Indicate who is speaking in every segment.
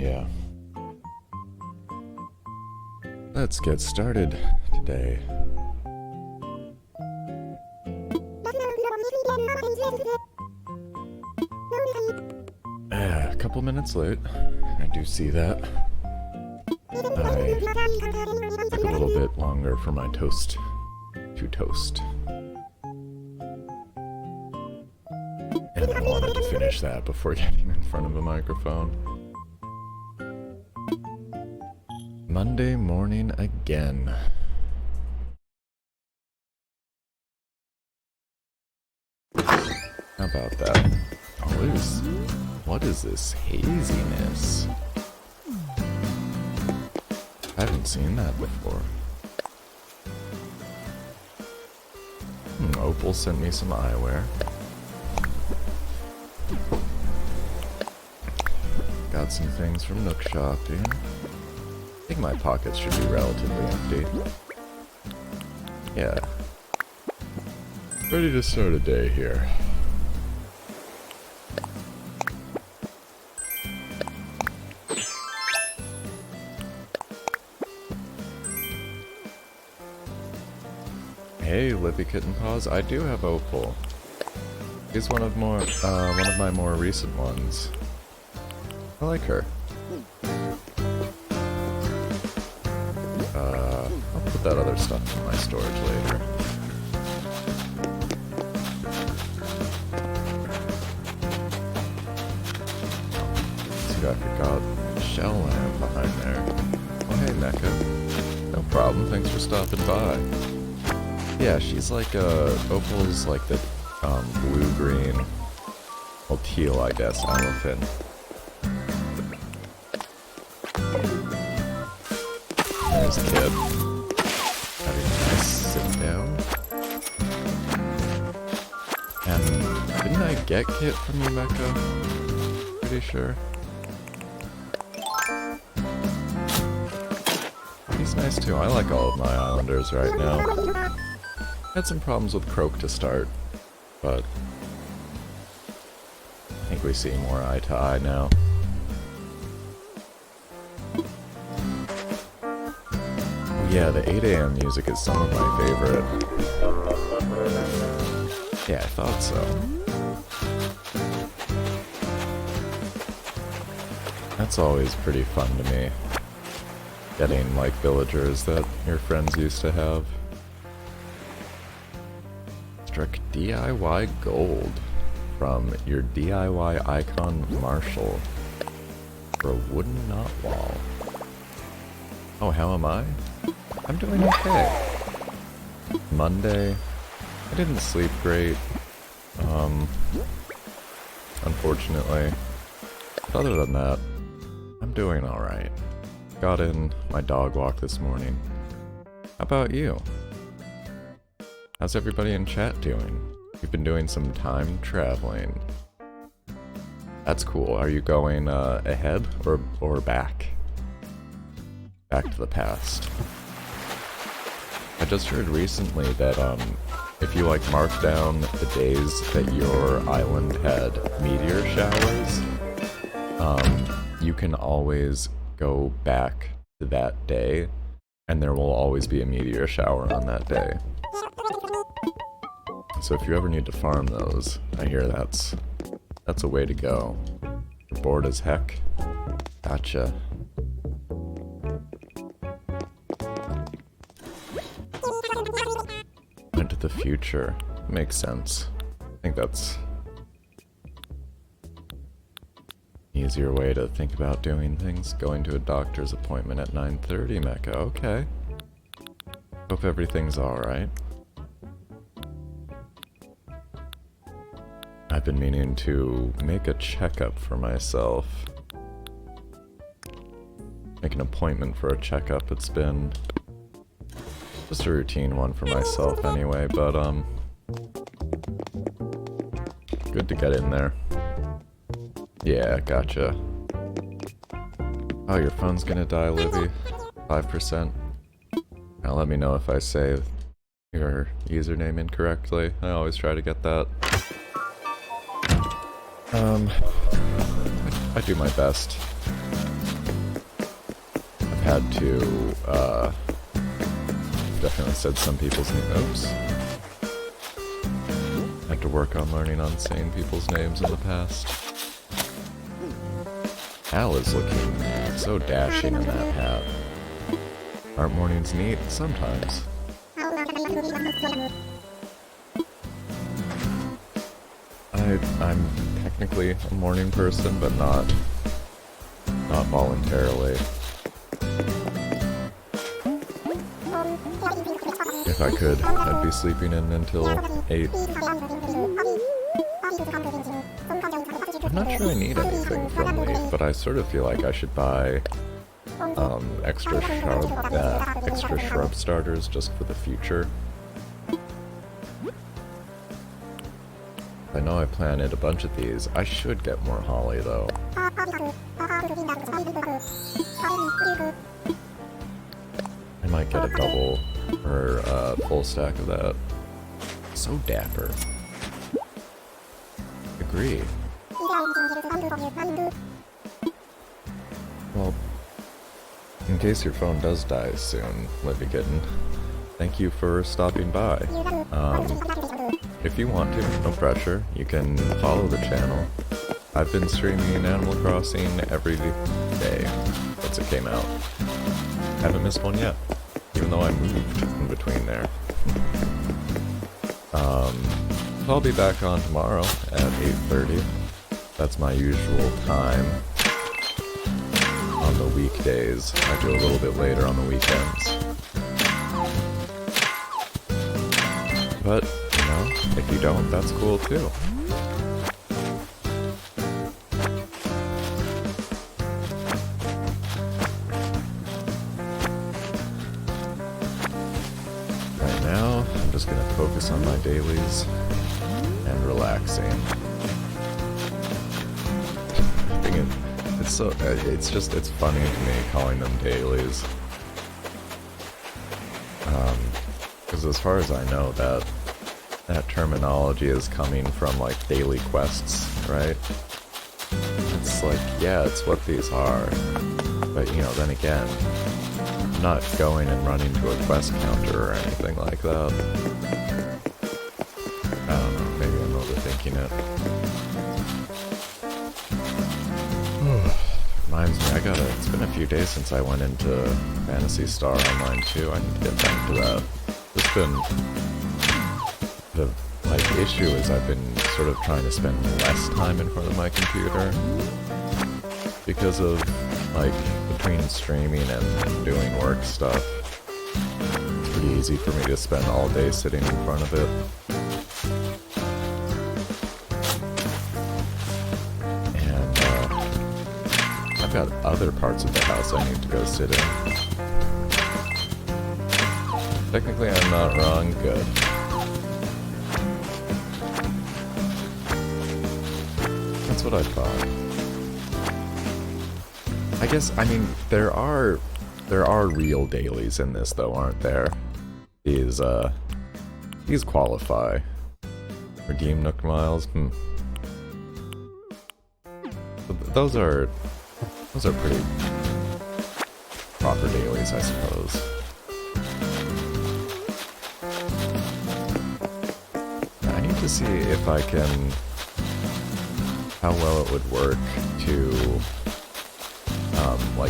Speaker 1: Yeah. Let's get started today. A couple minutes late. I do see that. I took a little bit longer for my toast to toast. And I wanted to finish that before getting in front of a microphone. Monday morning again. How about that? What is this haziness? I haven't seen that before. Opal sent me some eyewear. Got some things from Nook Shopping. I think my pockets should be relatively empty. Yeah. Ready to start a day here. Hey, Lippy Kitten Paws, I do have Opal. He's one of my more recent ones. I like her. I'll put that other stuff in my storage later. See, I forgot a shell lamp behind there. Oh hey, Mecha. No problem, thanks for stopping by. Yeah, she's like Opal's like the blue-green, well, teal, I guess, elephant. There's Kid. Having a nice sit down. And didn't I get Kit from you, Mecha? Pretty sure. He's nice too. I like all of my islanders right now. Had some problems with Croak to start, but I think we see more eye to eye now. Oh yeah, the 8 AM music is some of my favorite. Yeah, I thought so. That's always pretty fun to me. Getting like villagers that your friends used to have. Struck DIY gold from your DIY icon Marshall for a wooden knot wall. Oh, how am I? I'm doing okay. Monday. I didn't sleep great. Unfortunately. But other than that, I'm doing alright. Got in my dog walk this morning. How about you? How's everybody in chat doing? You've been doing some time traveling. That's cool. Are you going ahead or back? Back to the past. I just heard recently that if you like mark down the days that your island had meteor showers, you can always go back to that day, and there will always be a meteor shower on that day. So if you ever need to farm those, I hear that's a way to go. You're bored as heck? Gotcha. Into the future. Makes sense. I think that's an easier way to think about doing things. Going to a doctor's appointment at 9:30, Mecha. Okay. Hope everything's alright. I've been meaning to make a checkup for myself. Make an appointment for a checkup. It's been just a routine one for myself anyway, but good to get in there. Yeah, gotcha. Oh, your phone's gonna die, Libby. 5%. Now let me know if I say your username incorrectly. I always try to get that. I do my best. had to, definitely said some people's names. Oops. Had to work on learning on saying people's names in the past. Al is looking so dashing in that hat. Aren't mornings neat? Sometimes. I'm technically a morning person, but not voluntarily. If I could, I'd be sleeping in until 8. I'm not sure I need anything from Leaf, but I sort of feel like I should buy extra shrub starters just for the future. I know I planted a bunch of these. I should get more holly though. I might get a double or full stack of that. So dapper. Agree. Well, in case your phone does die soon, Livy Kitten, thank you for stopping by. If you want to, no pressure, you can follow the channel. I've been streaming Animal Crossing every day since it came out. Haven't missed one yet, even though I moved in between there. I'll be back on tomorrow at 8:30. That's my usual time on the weekdays. I do a little bit later on the weekends. But, you know, if you don't, that's cool too. Right now, I'm just gonna focus on my dailies and relaxing. It's funny to me calling them dailies. Because as far as I know, that terminology is coming from like daily quests, right? It's like, yeah, it's what these are. But you know, then again, I'm not going and running to a quest counter or anything like that. I don't know, maybe I'm overthinking it. Reminds me, it's been a few days since I went into Phantasy Star Online too. I need to get back to that. The issue is I've been sort of trying to spend less time in front of my computer because of between streaming and doing work stuff. It's pretty easy for me to spend all day sitting in front of it. And I've got other parts of the house I need to go sit in. Technically, I'm not wrong. Good. That's what I thought. I guess, I mean, there are real dailies in this, though, aren't there? These qualify. Redeem Nook Miles. Those are pretty proper dailies, I suppose. To see if I can, how well it would work to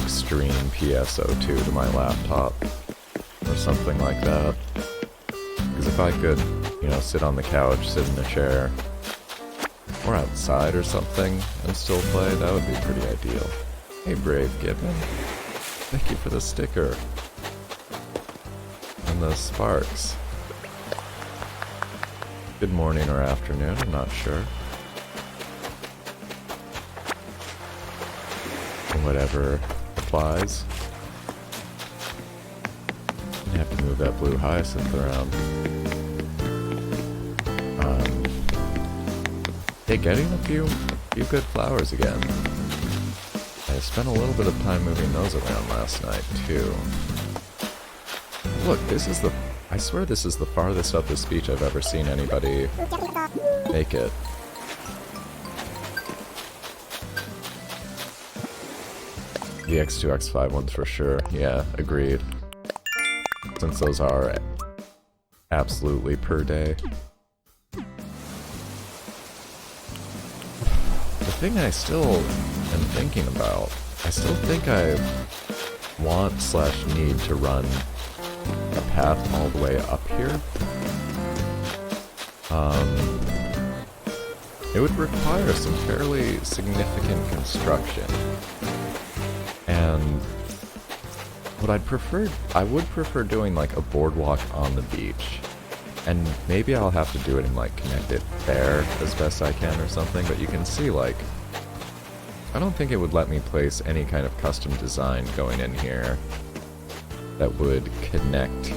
Speaker 1: stream PSO2 to my laptop or something like that. Because if I could, you know, sit on the couch, sit in a chair, or outside or something and still play, that would be pretty ideal. Hey, Brave Gibbon, thank you for the sticker and the sparks. Good morning or afternoon, I'm not sure. Whatever applies. I have to move that blue hyacinth around. Hey, getting a few good flowers again. I spent a little bit of time moving those around last night, too. Look, I swear this is the farthest up the speech I've ever seen anybody make it. The X2, X5 ones for sure. Yeah, agreed. Since those are absolutely per day. The thing I still am thinking about, I still think I want/need to run a path all the way up here. It would require some fairly significant construction. And what I would prefer doing like a boardwalk on the beach. And maybe I'll have to do it and like connect it there as best I can or something, but you can see like, I don't think it would let me place any kind of custom design going in here that would connect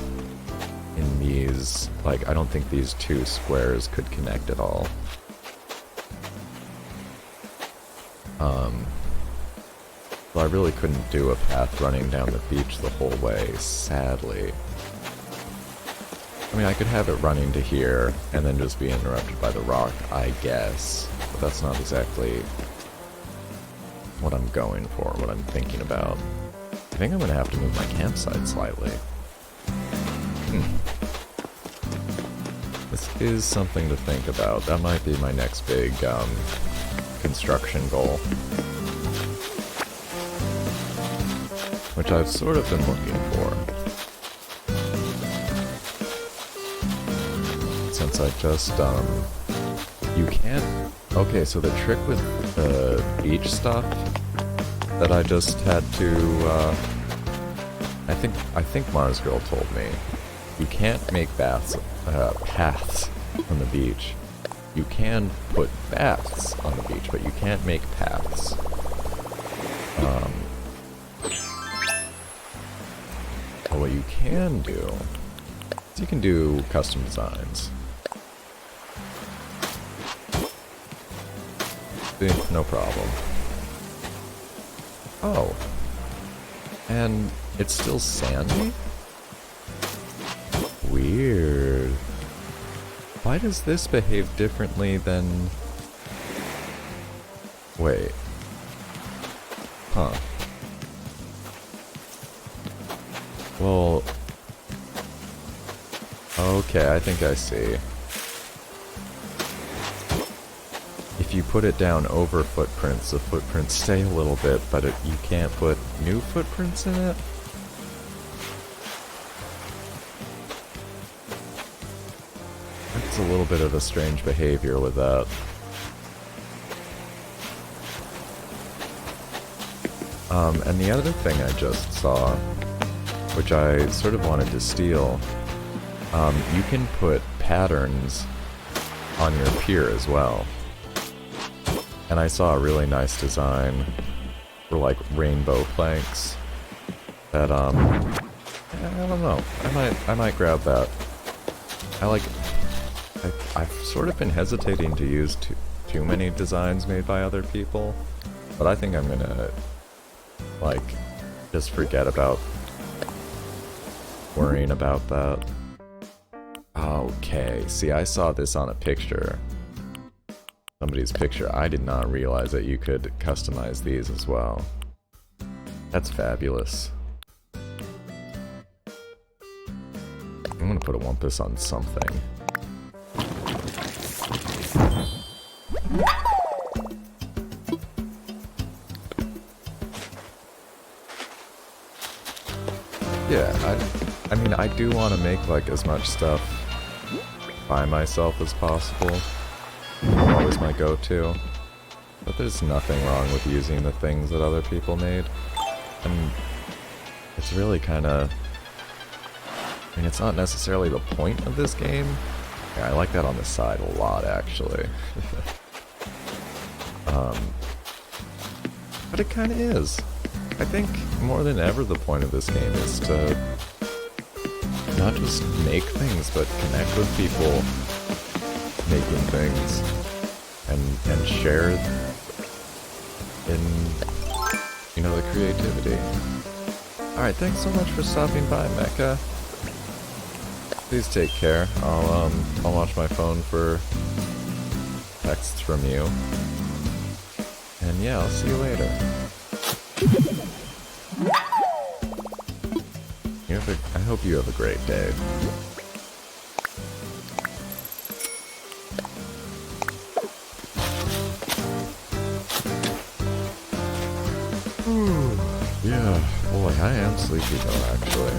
Speaker 1: in these, like I don't think these two squares could connect at all. So I really couldn't do a path running down the beach the whole way, sadly. I mean, I could have it running to here, and then just be interrupted by the rock, I guess. But that's not exactly what I'm going for, what I'm thinking about. I think I'm gonna have to move my campsite slightly. This is something to think about. That might be my next big, construction goal. Which I've sort of been looking for. Since I just, you can't... Okay, so the trick with the beach stuff that I just had to, I think Mars Girl told me, you can't make paths on the beach. You can put baths on the beach, but you can't make paths. But what you can do is you can do custom designs. See, no problem. Oh. And it's still sandy? Weird. Why does this behave differently than... Wait. Huh. Well... Okay, I think I see. If you put it down over footprints, the footprints stay a little bit, but you can't put new footprints in it? That's a little bit of a strange behavior with that. And the other thing I just saw, which I sort of wanted to steal, you can put patterns on your pier as well. And I saw a really nice design for like rainbow planks that I don't know. I might grab that. I've sort of been hesitating to use too many designs made by other people, but I think I'm gonna like just forget about worrying about that. Okay, see, I saw this on a picture. Somebody's picture. I did not realize that you could customize these as well. That's fabulous. I'm gonna put a Wumpus on something. Yeah, I mean, I do want to make like as much stuff by myself as possible. Always my go-to. But there's nothing wrong with using the things that other people made. And it's really kind of... I mean, it's not necessarily the point of this game. Yeah, I like that on the side a lot, actually. But it kind of is. I think more than ever the point of this game is to not just make things, but connect with people making things and share in, you know, the creativity. Alright, thanks so much for stopping by, Mecha. Please take care. I'll watch my phone for texts from you. And yeah, I'll see you later. I hope you have a great day. Yeah, boy, I am sleepy though, actually.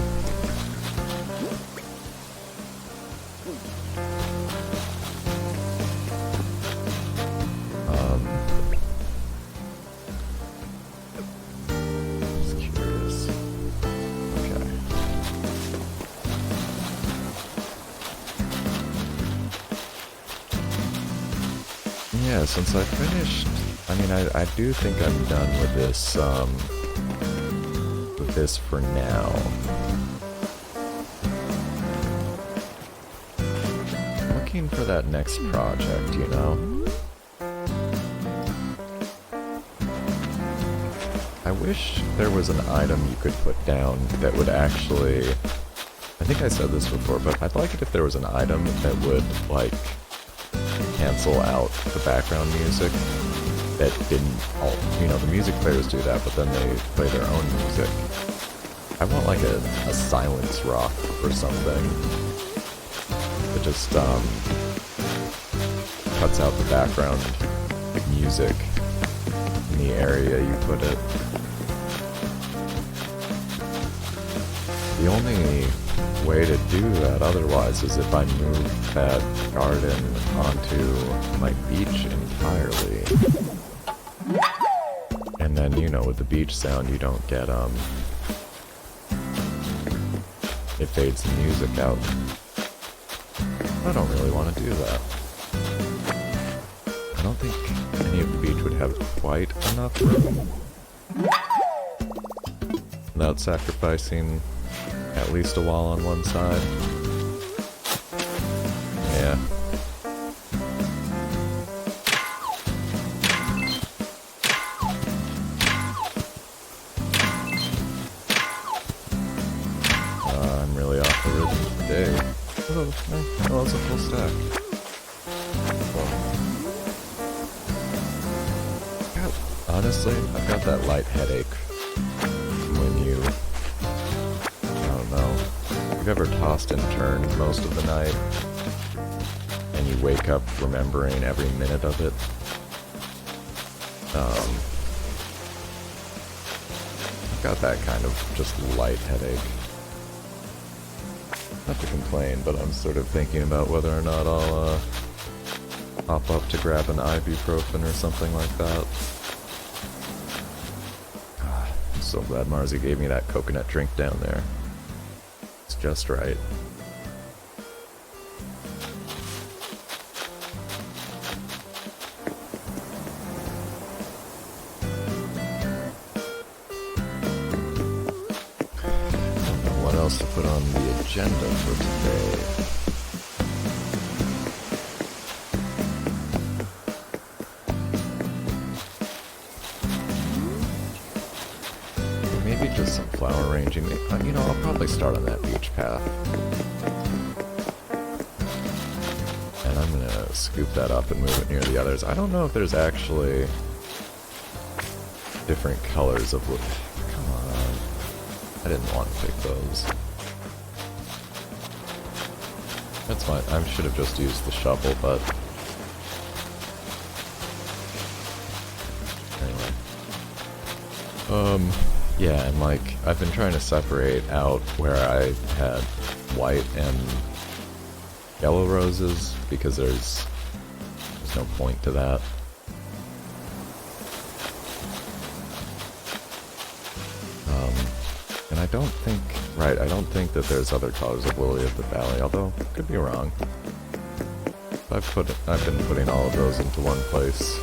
Speaker 1: Just curious. Okay. Yeah, since I finished, I mean, I do think I'm done with this for now. I'm looking for that next project, you know? I wish there was an item you could put down that would actually... I think I said this before, but I'd like it if there was an item that would, like, cancel out the background music that didn't... You know, the music players do that, but then they play their own music. I want like a silence rock or something that just cuts out the background music in the area you put it. The only way to do that otherwise is if I move that garden onto my beach entirely. And then, you know, with the beach sound you don't get it fades the music out. I don't really want to do that. I don't think any of the beach would have quite enough room without sacrificing at least a wall on one side. Yeah. I'm really off the rhythm today. Oh, that's a full stack. Honestly, I've got that light headache when I don't know, you've ever tossed and turned most of the night, and you wake up remembering every minute of it? I've got that kind of just light headache. Not to complain, but I'm sort of thinking about whether or not I'll hop up to grab an ibuprofen or something like that. I'm so glad Marzi gave me that coconut drink down there. It's just right. To put on the agenda for today. Maybe just some flower arranging. You know, I'll probably start on that beach path. And I'm gonna scoop that up and move it near the others. I don't know if there's actually different colors of wood. Come on. I didn't want to pick those. That's fine. I should have just used the shovel, but... Anyway. Yeah, and like, I've been trying to separate out where I had white and yellow roses, because there's no point to that. And I don't think that there's other colors of Lily of the Valley, although I could be wrong. I've been putting all of those into one place.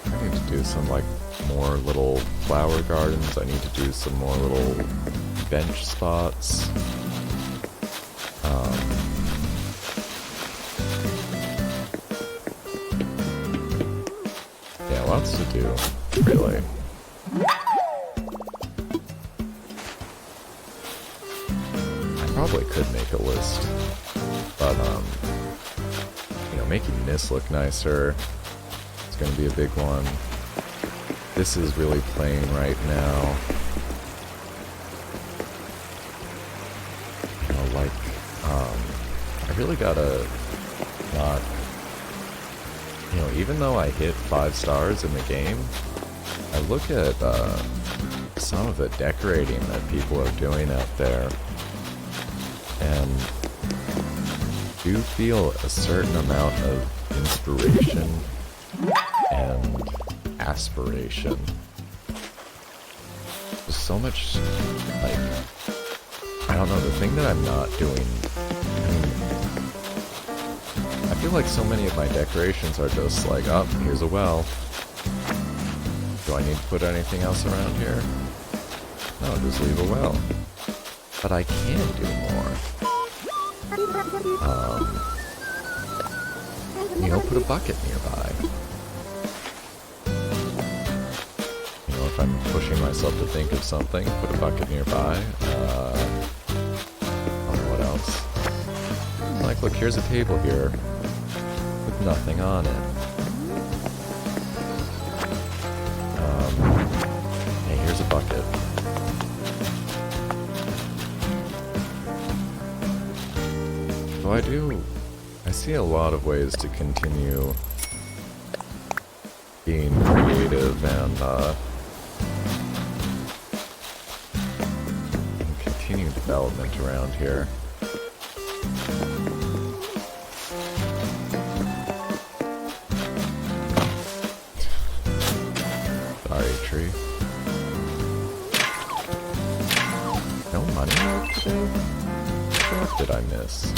Speaker 1: I need to do some like more little flower gardens. I need to do some more little bench spots. Yeah, lots to do. Really. I probably could make a list, but you know, making this look nicer is going to be a big one. this is really playing right now. You know, like, I really gotta not, you know, even though I hit 5 stars in the game, I look at some of the decorating that people are doing out there, and do feel a certain amount of inspiration and aspiration. There's so much, like, I don't know, the thing that I'm not doing, I mean, I feel like so many of my decorations are just like, oh, here's a well. Do I need to put anything else around here? No, just leave a well. But I can do more. You know, put a bucket nearby. You know, if I'm pushing myself to think of something, put a bucket nearby. What else? Like, look, here's a table here with nothing on it. Hey, here's a bucket. So I see a lot of ways to continue being creative and continue development around here. Sorry, tree. No money out today? What did I miss?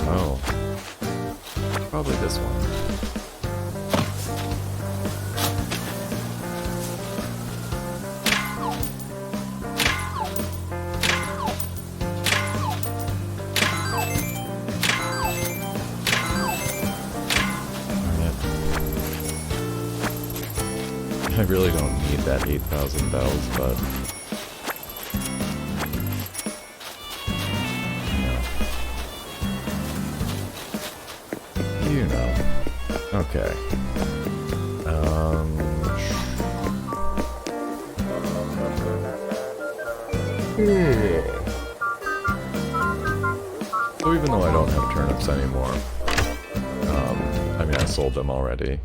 Speaker 1: Oh. Probably this one. I really don't need that 8,000 bells, but you know. Okay. So even though I don't have turnips anymore, I mean, I sold them already.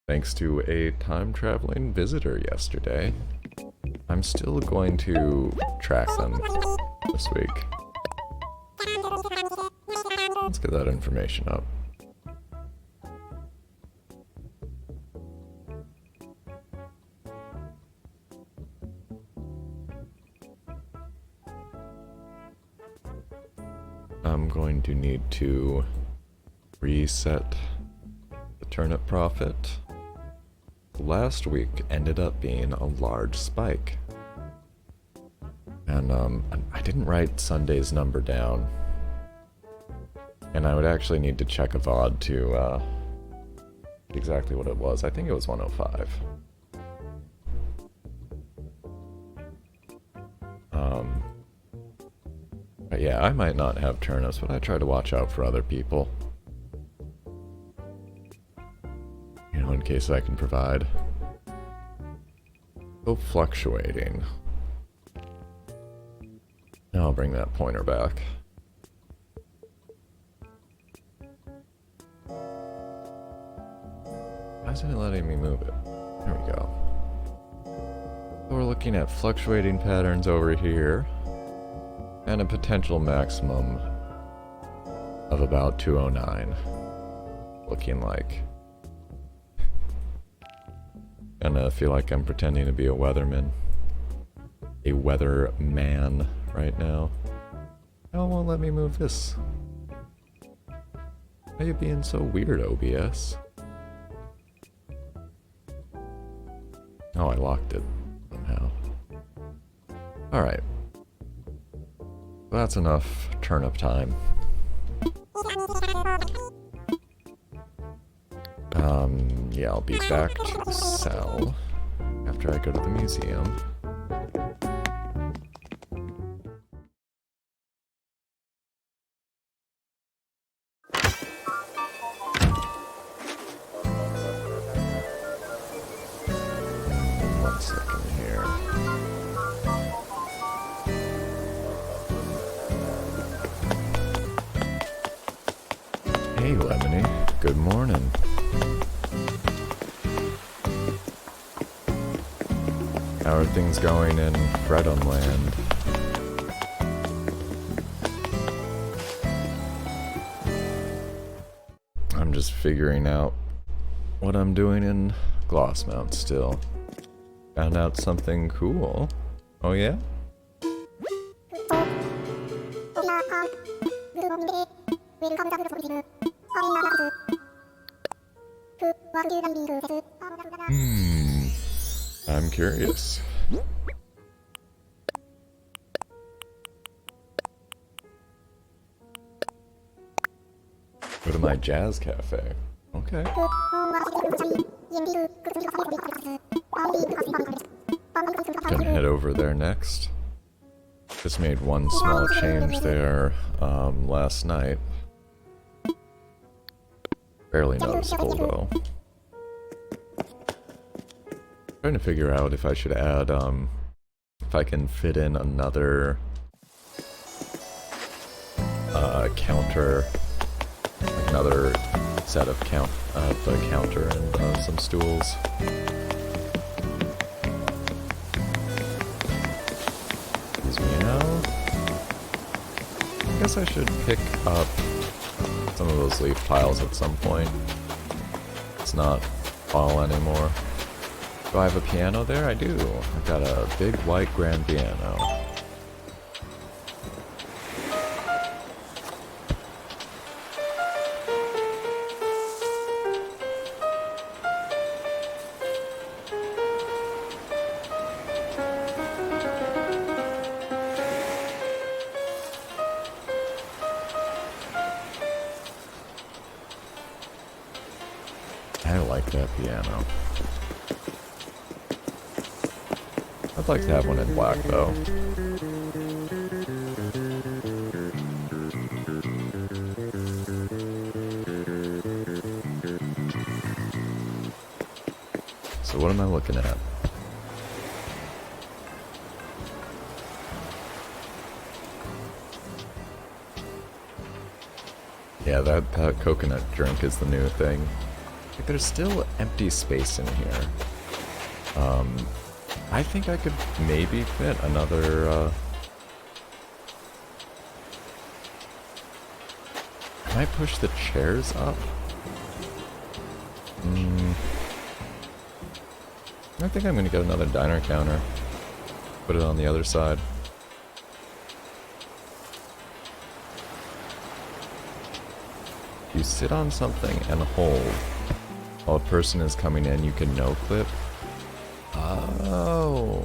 Speaker 1: Thanks to a time-traveling visitor yesterday, I'm still going to track them this week. Let's get that information up. I'm going to need to reset the turnip profit. Last week ended up being a large spike. And I didn't write Sunday's number down. And I would actually need to check a VOD to exactly what it was. I think it was 105. But yeah, I might not have turnips, but I try to watch out for other people. You know, in case I can provide. So fluctuating. Now I'll bring that pointer back. Why isn't it letting me move it? There we go. So we're looking at fluctuating patterns over here. And a potential maximum of about 209. Looking like. Kinda feel like I'm pretending to be a weatherman. A weatherman right now. Oh, won't let me move this. Why are you being so weird, OBS? Oh, I locked it somehow. Alright. That's enough turnip time. Yeah, I'll be back to sell after I go to the museum. One second here. Hey, Lemony. Good morning. How are things going in Fredham Land? I'm just figuring out what I'm doing in Glossmount still. Found out something cool. Oh yeah? I'm curious. Go to my jazz cafe. Okay. Gonna head over there next. Just made one small change there last night. Barely noticeable though. Trying to figure out if I should add if I can fit in another counter, like another set of the counter and some stools. Excuse me now. I guess I should pick up some of those leaf piles at some point. It's not fall anymore. Do I have a piano there? I do. I've got a big white grand piano. I like that piano. I'd like to have one in black, though. So what am I looking at? Yeah, that coconut drink is the new thing. Like, there's still empty space in here. I think I could maybe fit another, Can I push the chairs up? I think I'm gonna get another diner counter. Put it on the other side. You sit on something and hold. While a person is coming in, you can noclip. Oh.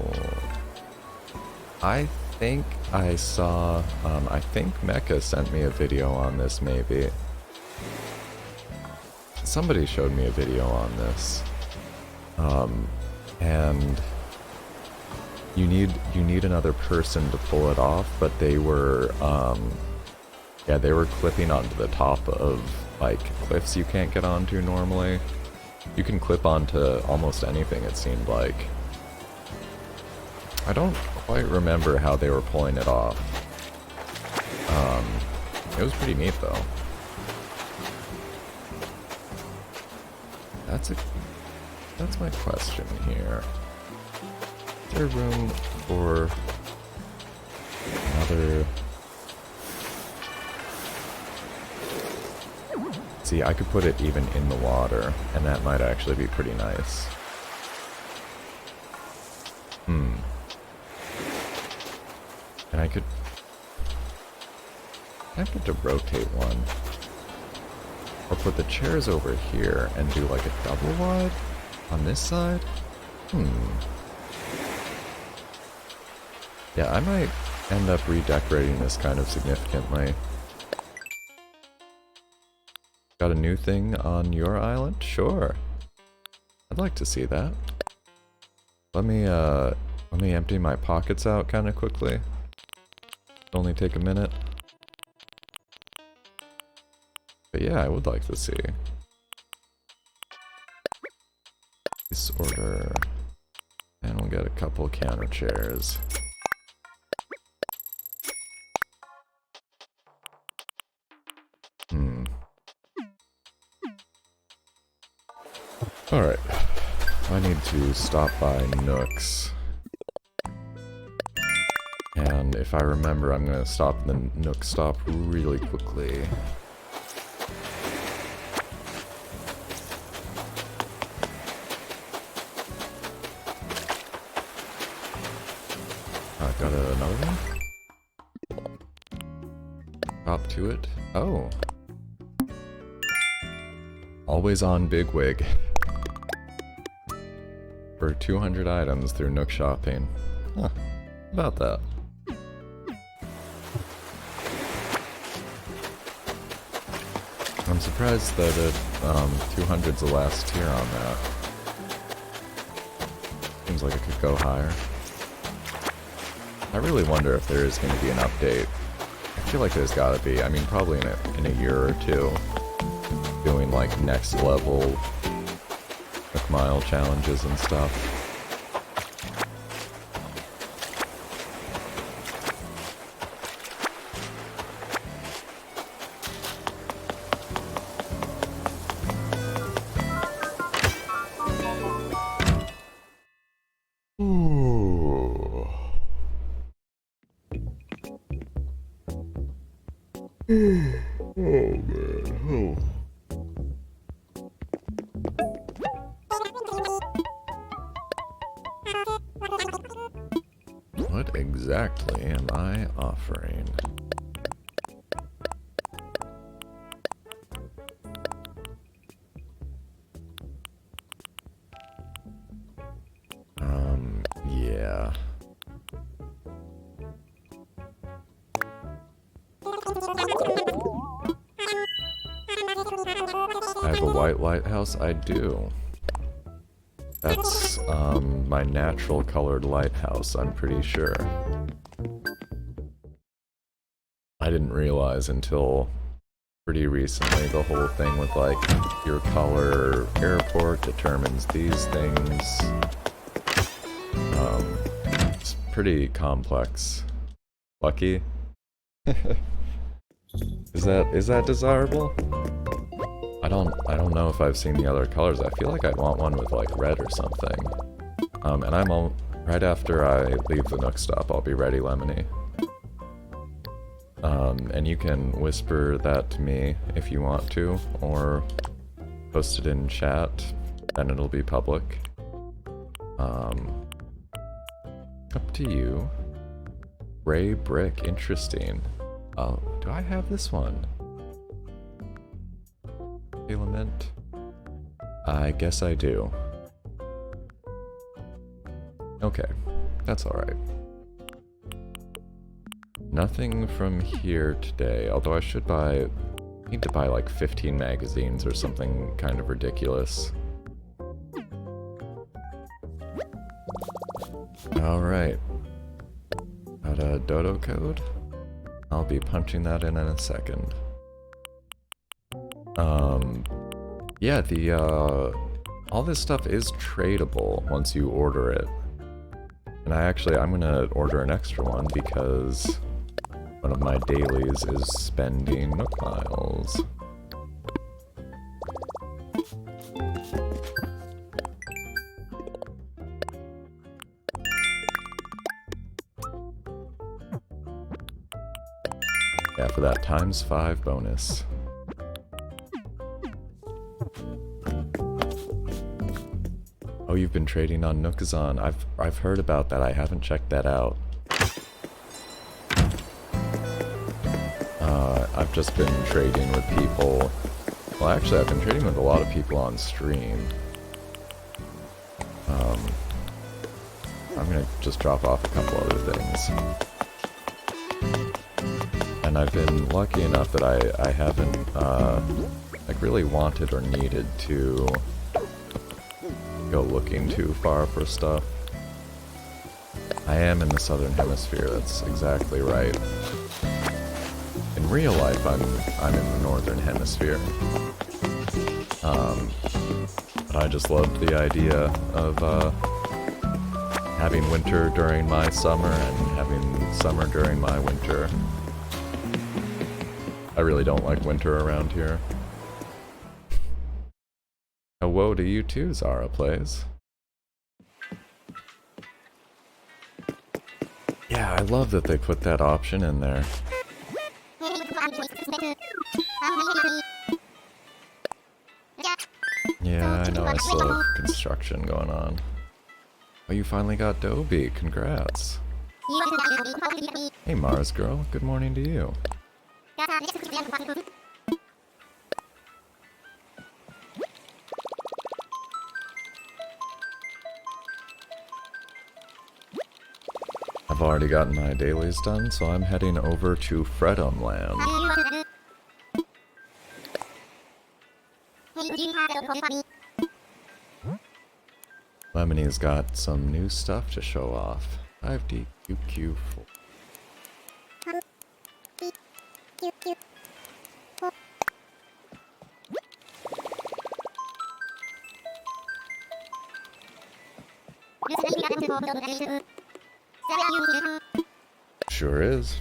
Speaker 1: I think I saw, I think Mecha sent me a video on this, maybe. Somebody showed me a video on this. And you need another person to pull it off, but they were, yeah, they were clipping onto the top of, like, cliffs you can't get onto normally. You can clip onto almost anything, it seemed like. I don't quite remember how they were pulling it off. It was pretty neat, though. That's my question here. Is there room for another... See, I could put it even in the water, and that might actually be pretty nice. And I could... I have to rotate one. Or put the chairs over here and do like a double wide on this side? Yeah, I might end up redecorating this kind of significantly. Got a new thing on your island? Sure. I'd like to see that. Let me empty my pockets out kind of quickly. Only take a minute. But yeah, I would like to see. This order. And we'll get a couple counter chairs. Alright. I need to stop by Nook's. And if I remember, I'm gonna stop the Nook stop really quickly. I've got another one. Hop to it. Oh. Always on Bigwig. For 200 items through Nook shopping. Huh. About that. I'm surprised that 200's the last tier on that. Seems like it could go higher. I really wonder if there is going to be an update. I feel like there's gotta be. I mean, probably in a year or two. Doing like next level Nook Mile challenges and stuff. Ooh. Oh man. Oh. What exactly am I offering? Yeah. I have a white lighthouse? I do. That's, my natural colored lighthouse, I'm pretty sure. I didn't realize until pretty recently the whole thing with, like, your color airport determines these things. It's pretty complex. Lucky? Is that desirable? I don't know if I've seen the other colors. I feel like I'd want one with like red or something. And I'm right after I leave the Nook stop, I'll be ready, Lemony. And you can whisper that to me if you want to, or post it in chat, then it'll be public. Up to you. Gray brick, interesting. Oh, do I have this one? Filament? I guess I do. Okay, that's alright. Nothing from here today, although I need to buy like 15 magazines or something kind of ridiculous. Alright. Got a dodo code? I'll be punching that in a second. Yeah, all this stuff is tradable once you order it. And I'm gonna order an extra one because one of my dailies is spending Nook Miles. Yeah, for that ×5 bonus. Oh, you've been trading on Nookazon. I've heard about that. I haven't checked that out. I've just been trading with people. Well, actually, I've been trading with a lot of people on stream. I'm gonna just drop off a couple other things. And I've been lucky enough that I haven't like really wanted or needed to go looking too far for stuff. I am in the southern hemisphere, that's exactly right. In real life, I'm in the northern hemisphere. But I just loved the idea of having winter during my summer and having summer during my winter. I really don't like winter around here. A woe to you too, Zara plays. Yeah, I love that they put that option in there. Yeah, I know I still have construction going on. Oh, you finally got Dobie. Congrats. Hey, Mars girl. Good morning to you. I've already gotten my dailies done, so I'm heading over to Fredum Land. Lemonie's got some new stuff to show off. 5DQQ4. Sure is.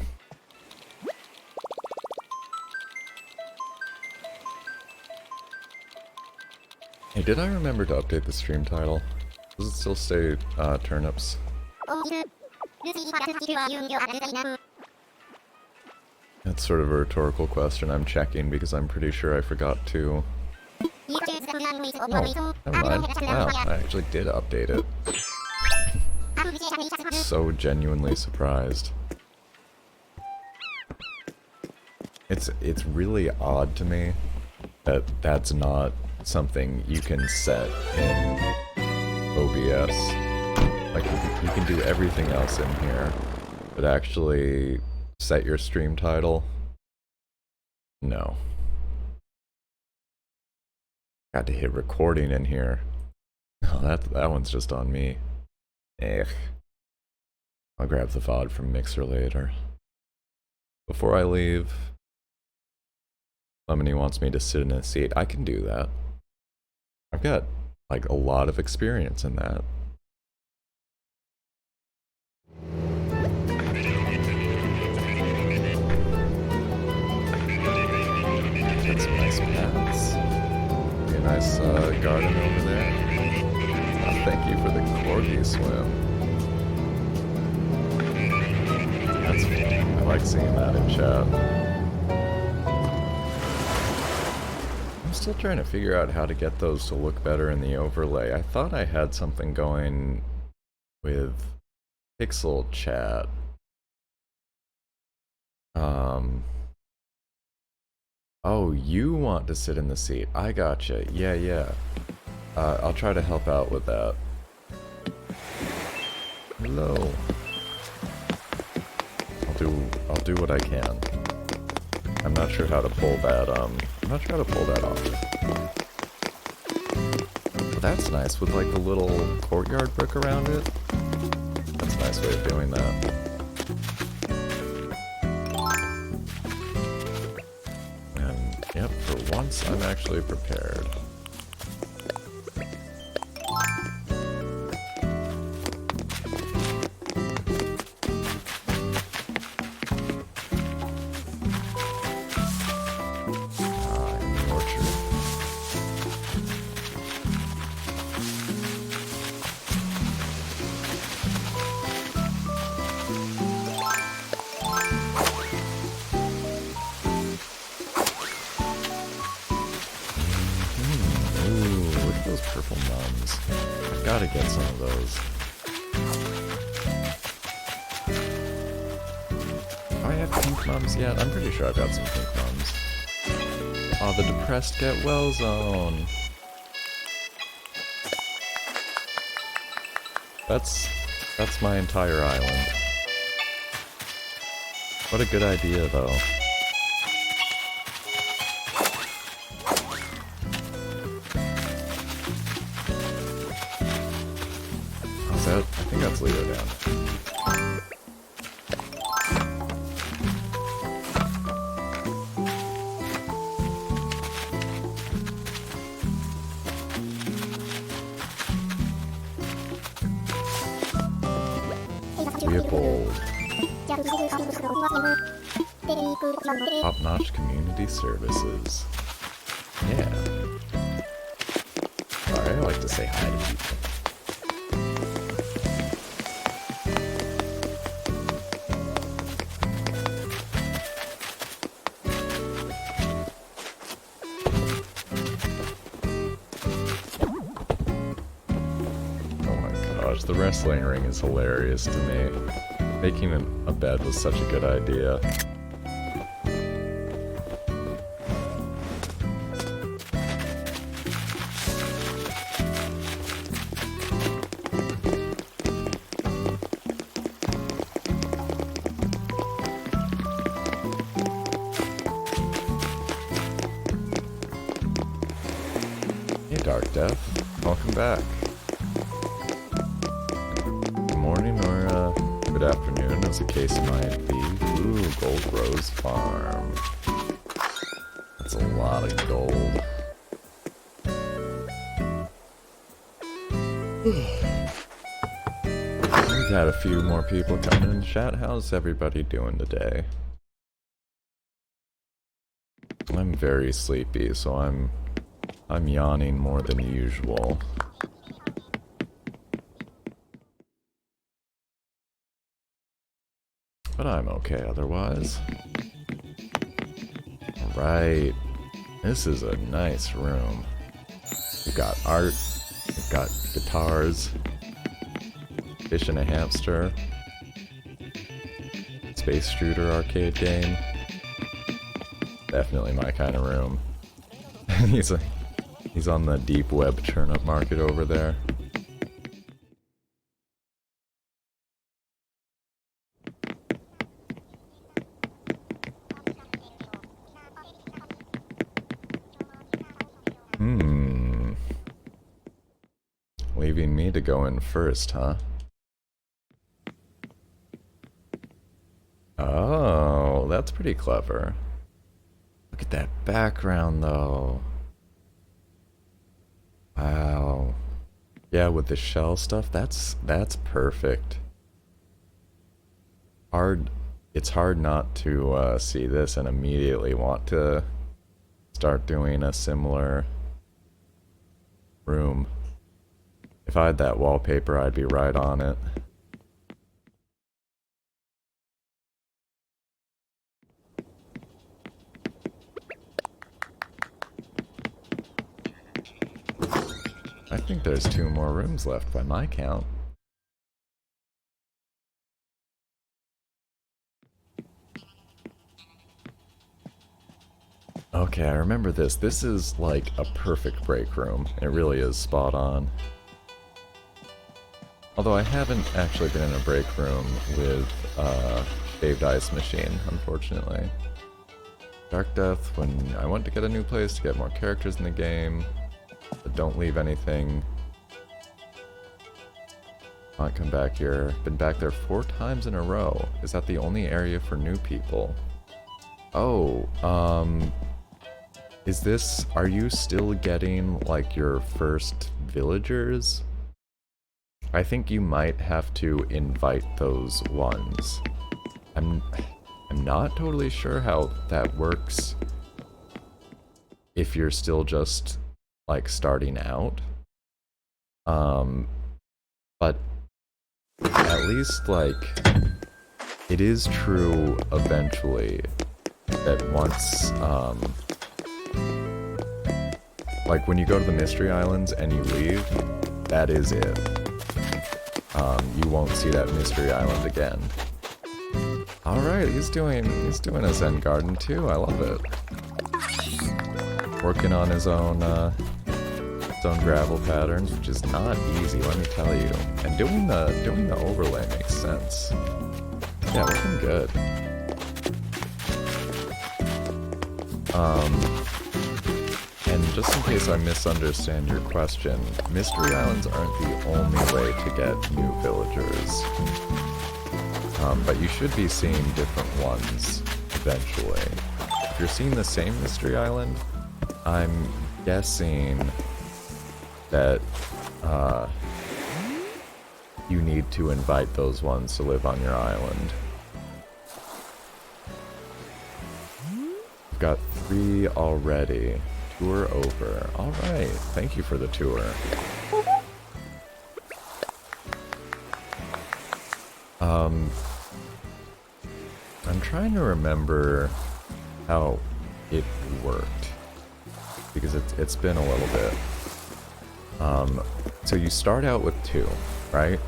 Speaker 1: Hey, did I remember to update the stream title? Does it still say, turnips? That's sort of a rhetorical question I'm checking because I'm pretty sure I forgot to... Oh, never mind. Wow, I actually did update it. So genuinely surprised. It's really odd to me that that's not something you can set in OBS. Like, you can do everything else in here, but actually set your stream title? No. Got to hit recording in here. Oh, that one's just on me. Eh. I'll grab the VOD from Mixer later. Before I leave, Lemonie wants me to sit in a seat. I can do that. I've got, like, a lot of experience in that. Got some nice paths. Be a nice garden over there. Oh, thank you for the corgi swim. That's fun. I like seeing that in chat. I'm still trying to figure out how to get those to look better in the overlay. I thought I had something going with pixel chat. Oh, you want to sit in the seat. I gotcha. Yeah. I'll try to help out with that. Hello. I'll do what I can. I'm not sure how to pull that, I'm not sure how to pull that off. Well, that's nice, with like the little courtyard brick around it. That's a nice way of doing that. And, yep, for once I'm actually prepared. Gotta get some of those. Do I have pink mums yet? I'm pretty sure I've got some pink mums. Oh, the depressed get well zone. That's my entire island. What a good idea, though. think that's Leo down. Leopold. Top-notch community services. Yeah. Sorry, I like to say hi to people. Oh my gosh, the wrestling ring is hilarious to me. Making a bed was such a good idea. Hey Dark Death, welcome back. Good morning or good afternoon, as the case might be. Ooh, Gold Rose Farm. That's a lot of gold. We've had a few more people coming in the chat. How's everybody doing today? I'm very sleepy, so I'm yawning more than usual. But I'm okay otherwise. Alright. This is a nice room. We've got art, we've got guitars, fish and a hamster, space shooter arcade game. Definitely my kind of room. He's on the deep web turnip market over there. Leaving me to go in first, huh? Oh, that's pretty clever. Look at that background, though. Wow. Yeah, with the shell stuff, that's perfect. It's hard not to see this and immediately want to start doing a similar room. If I had that wallpaper, I'd be right on it. I think there's 2 more rooms left by my count. Okay, I remember this. This is like a perfect break room. It really is spot on. Although I haven't actually been in a break room with shaved ice machine, unfortunately. Dark Death, when I went to get a new place to get more characters in the game, but don't leave anything. Might come back here. Been back there 4 times in a row. Is that the only area for new people? Oh, are you still getting like your first villagers? I think you might have to invite those ones. I'm not totally sure how that works if you're still just like starting out. But at least like it is true eventually that once like when you go to the Mystery Islands and you leave, that is it. You won't see that Mystery Island again. Alright, he's doing a Zen garden too, I love it. Working on his own gravel patterns, which is not easy, let me tell you. And doing the overlay makes sense. Yeah, looking good. And just in case I misunderstand your question, Mystery Islands aren't the only way to get new villagers. But you should be seeing different ones eventually. If you're seeing the same Mystery Island, I'm guessing that you need to invite those ones to live on your island. We've got 3 already. Tour over. Alright, thank you for the tour. I'm trying to remember how it worked, because it's been a little bit. So you start out with 2, right?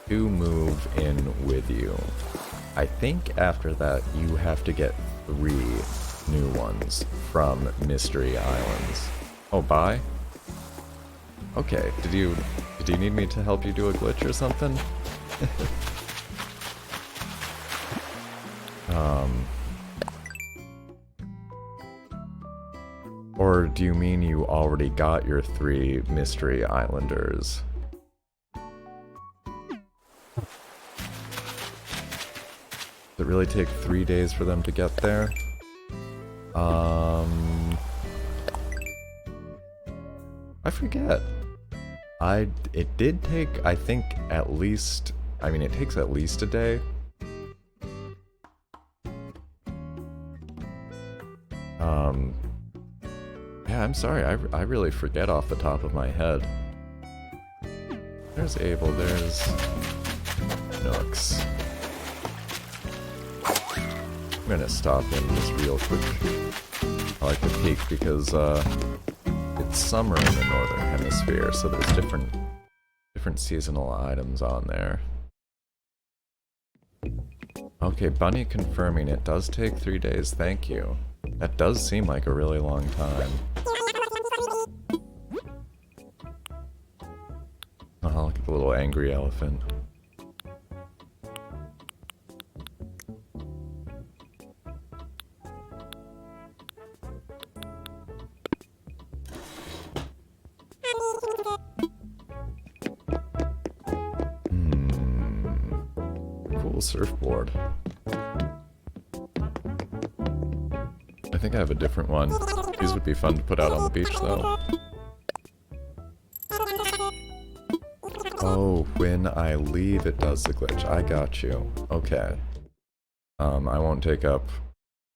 Speaker 1: 2 move in with you. I think after that you have to get 3 new ones from Mystery Islands. Oh, bye? Okay, did you need me to help you do a glitch or something? Or do you mean you already got your 3 Mystery Islanders? Does it really take 3 days for them to get there? I forget. It did take, I think, at least... I mean, it takes at least a day. Yeah, I'm sorry, I really forget off the top of my head. There's Abel, there's... Nooks. I'm gonna stop in just real quick. I like the peak because, it's summer in the Northern Hemisphere, so there's different seasonal items on there. Okay, Bunny confirming it does take 3 days, thank you. That does seem like a really long time. Oh, look at the little angry elephant. Cool surfboard. I think I have a different one. These would be fun to put out on the beach, though. Oh, when I leave it does the glitch. I got you. Okay. I won't take up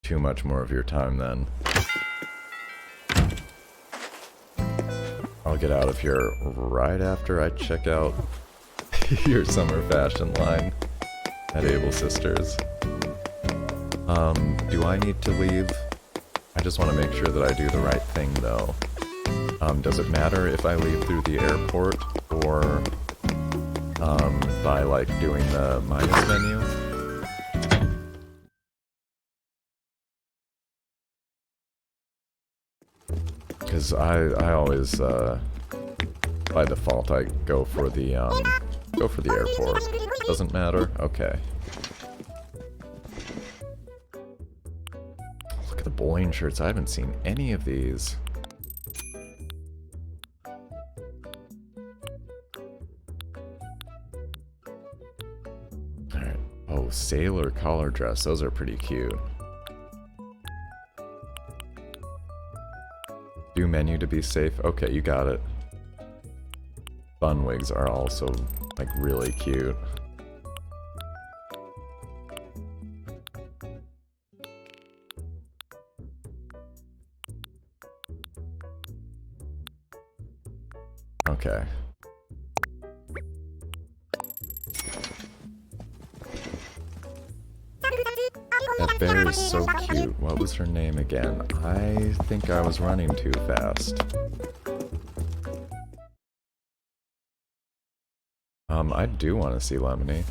Speaker 1: too much more of your time then. I'll get out of here right after I check out your summer fashion line at Able Sisters. Do I need to leave? I just want to make sure that I do the right thing, though. Does it matter if I leave through the airport, or by, like, doing the minus menu? Because I always, by default, I go for the airport. Doesn't matter? Okay. Look at the bowling shirts. I haven't seen any of these. Alright. Oh, sailor collar dress. Those are pretty cute. Do menu to be safe? Okay, you got it. Bun wigs are also, like, really cute. Okay. That bear is so cute. What was her name again? I think I was running too fast. I do want to see Lemony.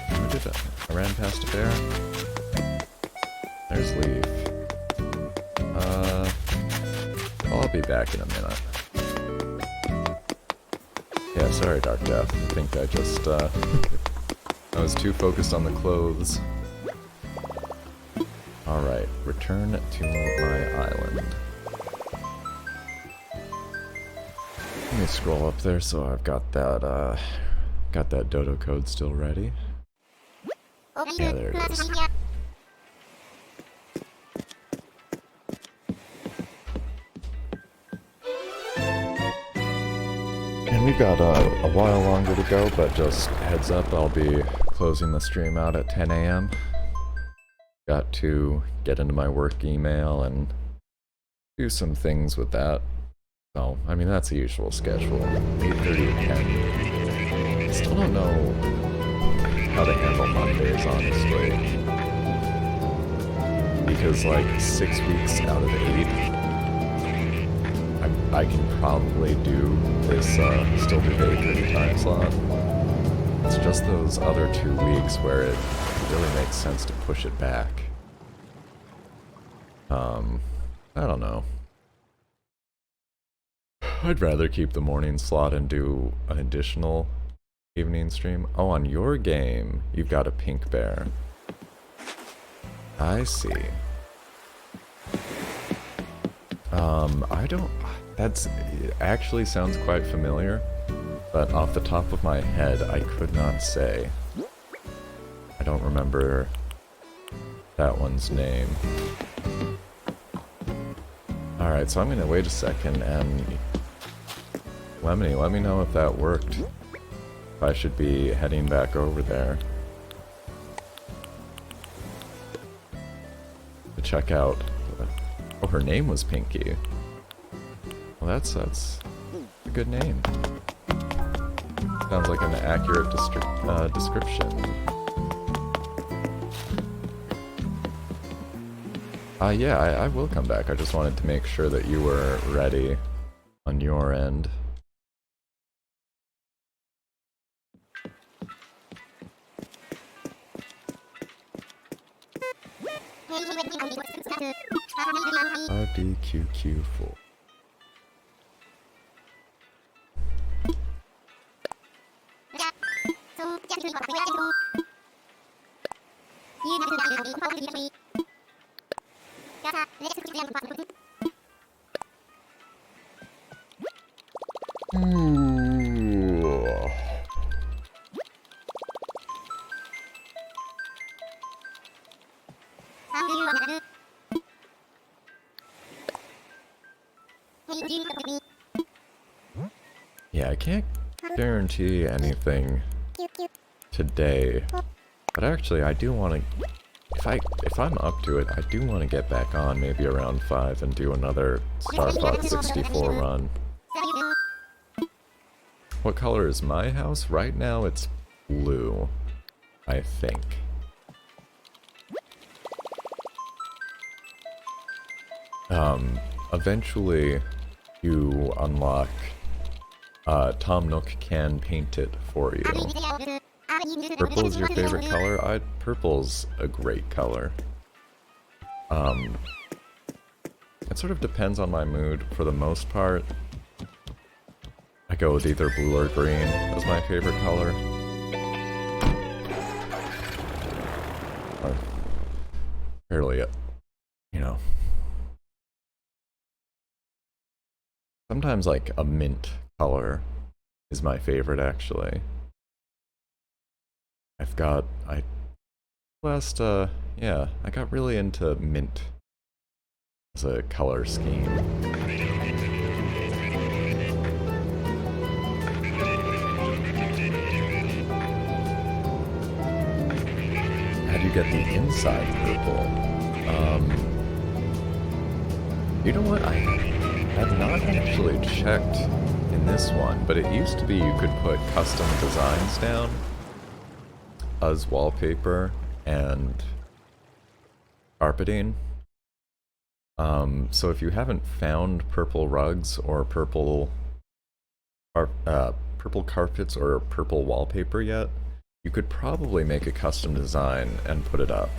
Speaker 1: Who did that? I ran past a bear? There's Leaf. I'll be back in a minute. Yeah, sorry, Dark Death. I think I just, I was too focused on the clothes. Alright, return to my island. Let me scroll up there so I've got that dodo code still ready. Yeah, there it is. And we've got a while longer to go, but just heads up, I'll be closing the stream out at 10 a.m. Got to get into my work email and do some things with that. So, I mean, that's the usual schedule. 8:30 to 10. I still don't know how to handle Mondays, honestly. Because, like, 6 weeks out of 8, I can probably do this, still do the 8:30 time slot. It's just those other 2 weeks where it really makes sense to push it back. I don't know. I'd rather keep the morning slot and do an additional evening stream. Oh, on your game, you've got a pink bear. I see. I don't... That's... It actually sounds quite familiar, but off the top of my head, I could not say. I don't remember that one's name. Alright, so I'm gonna wait a second and... Lemony, let me know if that worked. If I should be heading back over there to check out... Oh, her name was Pinky. Well, that's a good name. Sounds like an accurate description. Yeah, I will come back. I just wanted to make sure that you were ready on your end. RDQQ4. Yeah, I can't guarantee anything today, but actually I do want to, if I'm up to it, I do want to get back on maybe around 5 and do another Star Fox 64 run. What color is my house? Right now it's blue, I think. Eventually you unlock, Tom Nook can paint it for you. Purple is your favorite color? Purple's a great color. It sort of depends on my mood. For the most part, I go with either blue or green as my favorite color. Or fairly, you know. Sometimes like a mint color is my favorite, actually. Yeah, I got really into mint as a color scheme. How do you get the inside purple? You know what? I have not actually checked in this one, but it used to be you could put custom designs down as wallpaper and carpeting. So if you haven't found purple rugs or purple carpets or purple wallpaper yet, you could probably make a custom design and put it up.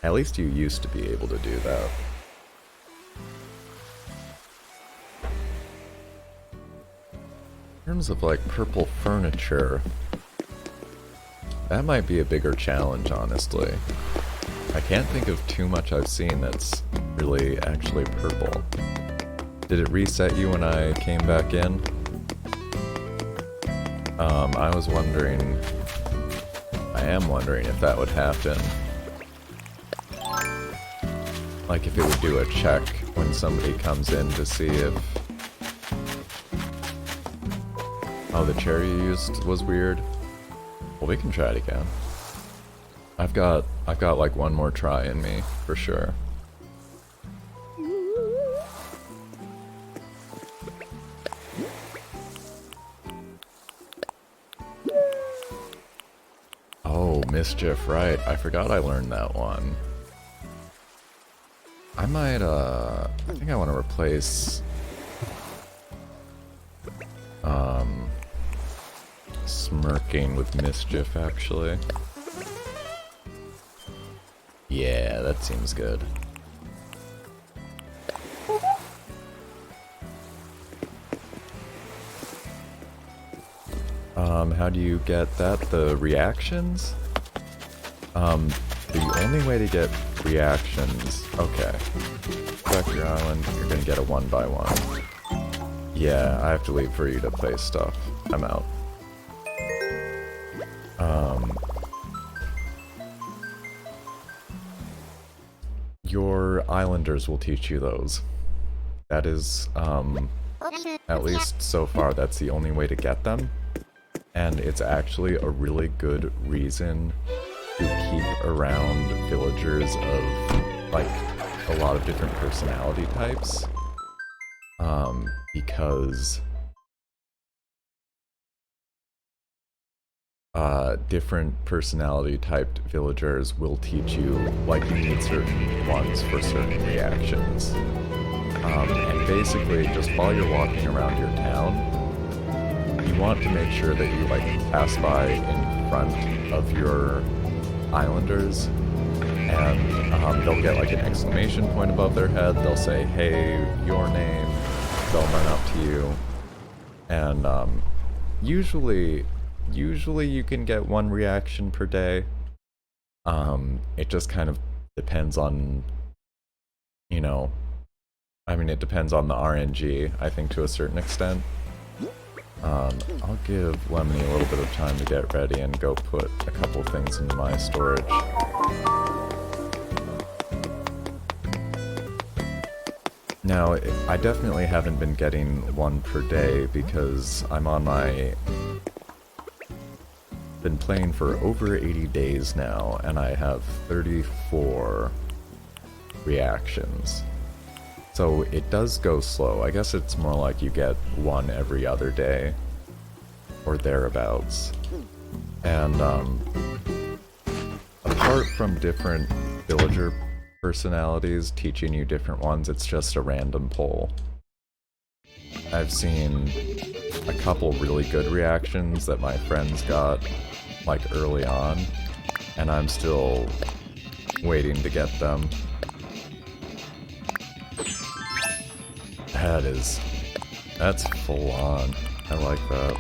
Speaker 1: At least you used to be able to do that. In terms of like purple furniture, that might be a bigger challenge, honestly. I can't think of too much I've seen that's really actually purple. Did it reset you when I came back in? I was wondering... I am wondering if that would happen. Like if it would do a check when somebody comes in to see if... Oh, the cherry you used was weird? Well, we can try it again. I've got like one more try in me, for sure. Oh, Mischief, right. I forgot I learned that one. I might, I think I want to replace... Smirking with Mischief, actually. Yeah, that seems good. How do you get that? The reactions? The only way to get reactions... Okay. Back your island, you're gonna get a 1x1. Yeah, I have to leave for you to play stuff. I'm out. Your islanders will teach you those. That is, at least so far, that's the only way to get them. And it's actually a really good reason to keep around villagers of, like, a lot of different personality types. Because... different personality typed villagers will teach you, like, you need certain ones for certain reactions. And basically, just while you're walking around your town, you want to make sure that you, like, pass by in front of your islanders, and they'll get, like, an exclamation point above their head. They'll say, hey, your name. They'll run up to you, and usually you can get one reaction per day. It just kind of depends on, you know, I mean, it depends on the RNG, I think, to a certain extent. I'll give Lemony a little bit of time to get ready and go put a couple things into my storage. Now, I definitely haven't been getting one per day because I'm on my... been playing for over 80 days now, and I have 34 reactions. So it does go slow. I guess it's more like you get one every other day, or thereabouts. And apart from different villager personalities teaching you different ones, it's just a random poll. I've seen a couple really good reactions that my friends got, like, early on, and I'm still waiting to get them. That's full on. I like that.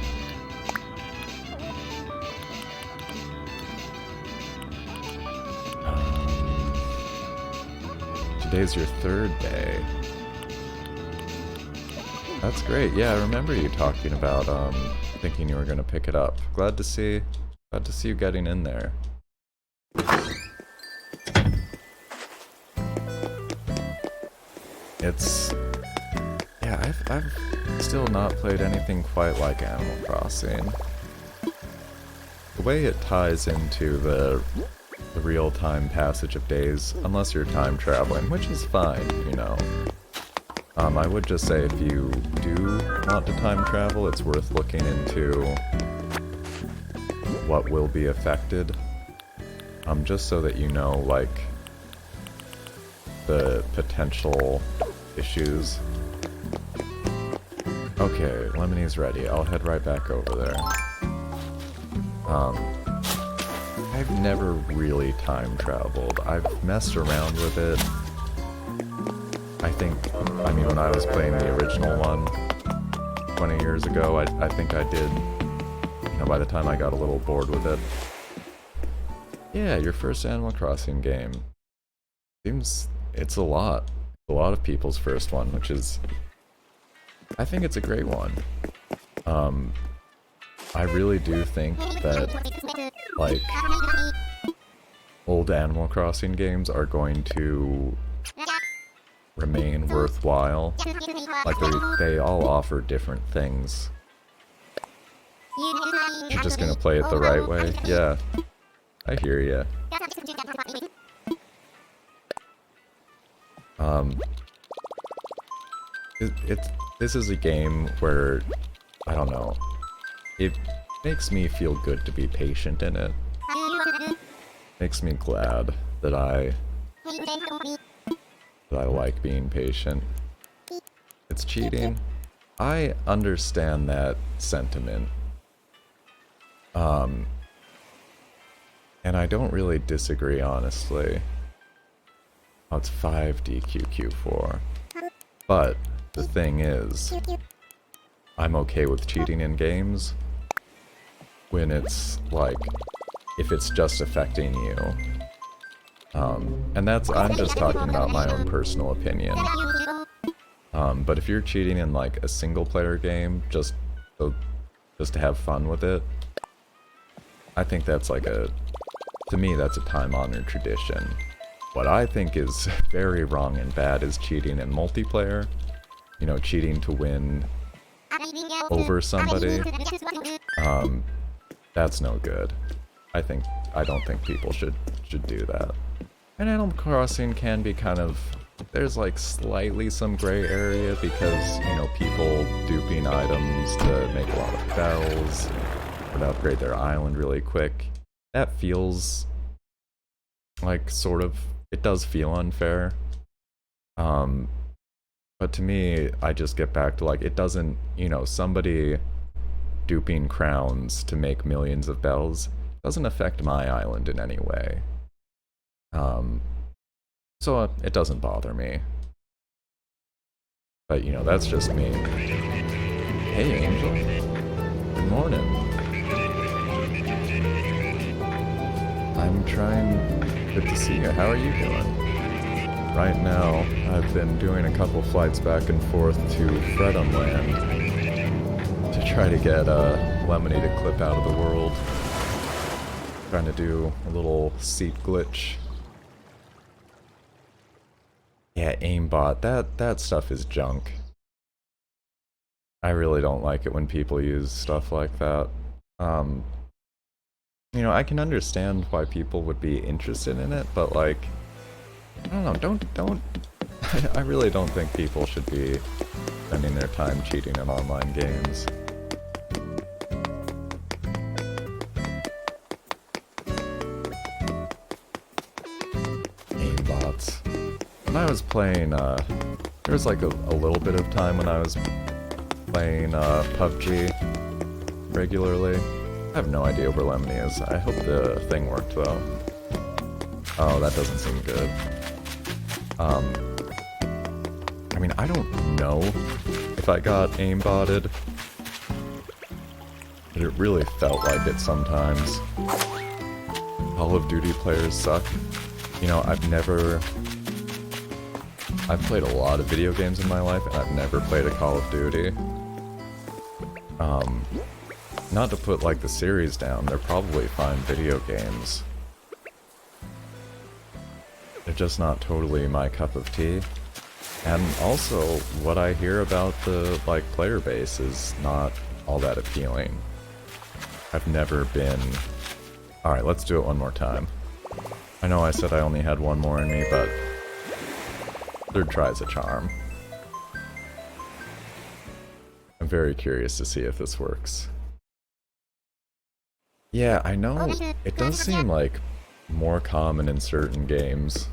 Speaker 1: Today's your third day. That's great. Yeah, I remember you talking about thinking you were gonna pick it up. Glad to see you getting in there. Yeah, I've still not played anything quite like Animal Crossing. The way it ties into the real-time passage of days, unless you're time traveling, which is fine, you know. I would just say if you do want to time travel, it's worth looking into what will be affected. Just so that you know, like, the potential issues. Okay, Lemony's ready. I'll head right back over there. I've never really time traveled. I've messed around with it. I mean, when I was playing the original one 20 years ago, I think I did, you know, by the time I got a little bored with it. Yeah, your first Animal Crossing game. Seems it's a lot. A lot of people's first one, which is... I think it's a great one. I really do think that, like, old Animal Crossing games are going to remain worthwhile. Like, they all offer different things. You're just gonna play it the right way? Yeah, I hear ya. This is a game where, I don't know, it makes me feel good to be patient in it. Makes me glad that I like being patient. It's cheating. I understand that sentiment. And I don't really disagree, honestly. Oh, it's 5 DQQ4. But the thing is, I'm okay with cheating in games when it's like, if it's just affecting you. And I'm just talking about my own personal opinion. But if you're cheating in like a single player game, just to have fun with it, I think that's like to me that's a time-honored tradition. What I think is very wrong and bad is cheating in multiplayer. You know, cheating to win over somebody. That's no good. I don't think people should do that. And Animal Crossing can be kind of, there's like slightly some gray area because, you know, people duping items to make a lot of bells or to upgrade their island really quick. That feels like sort of, it does feel unfair. But to me, I just get back to like, it doesn't, you know, somebody duping crowns to make millions of bells doesn't affect my island in any way. So it doesn't bother me. But, you know, that's just me. Hey, Angel. Good morning. I'm trying... Good to see you. How are you doing? Right now, I've been doing a couple flights back and forth to Fredham Land to try to get Lemony to clip out of the world. Trying to do a little seat glitch. Yeah, aimbot. That stuff is junk. I really don't like it when people use stuff like that. You know, I can understand why people would be interested in it, but like, I don't know, don't I really don't think people should be spending their time cheating in online games. Aimbots. When I was playing, there was like a little bit of time when I was playing PUBG regularly. I have no idea where Lemony is. I hope the thing worked though. Oh, that doesn't seem good. I mean, I don't know if I got aimbotted, but it really felt like it sometimes. Call of Duty players suck. You know, I've played a lot of video games in my life, and I've never played a Call of Duty. Not to put, like, the series down, they're probably fine video games. They're just not totally my cup of tea. And also, what I hear about the, like, player base is not all that appealing. I've never been... Alright, let's do it one more time. I know I said I only had one more in me, but... third try's a charm. I'm very curious to see if this works. Yeah, I know it does seem like more common in certain games.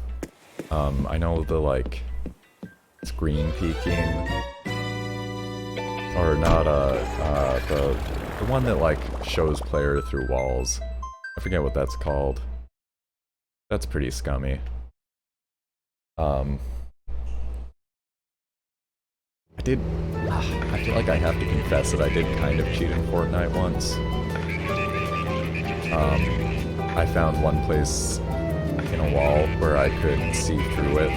Speaker 1: I know the, like, screen peeking, or not, the one that, like, shows player through walls. I forget what that's called. That's pretty scummy. I feel like I have to confess that I did kind of cheat in Fortnite once. I found one place in a wall where I could see through it,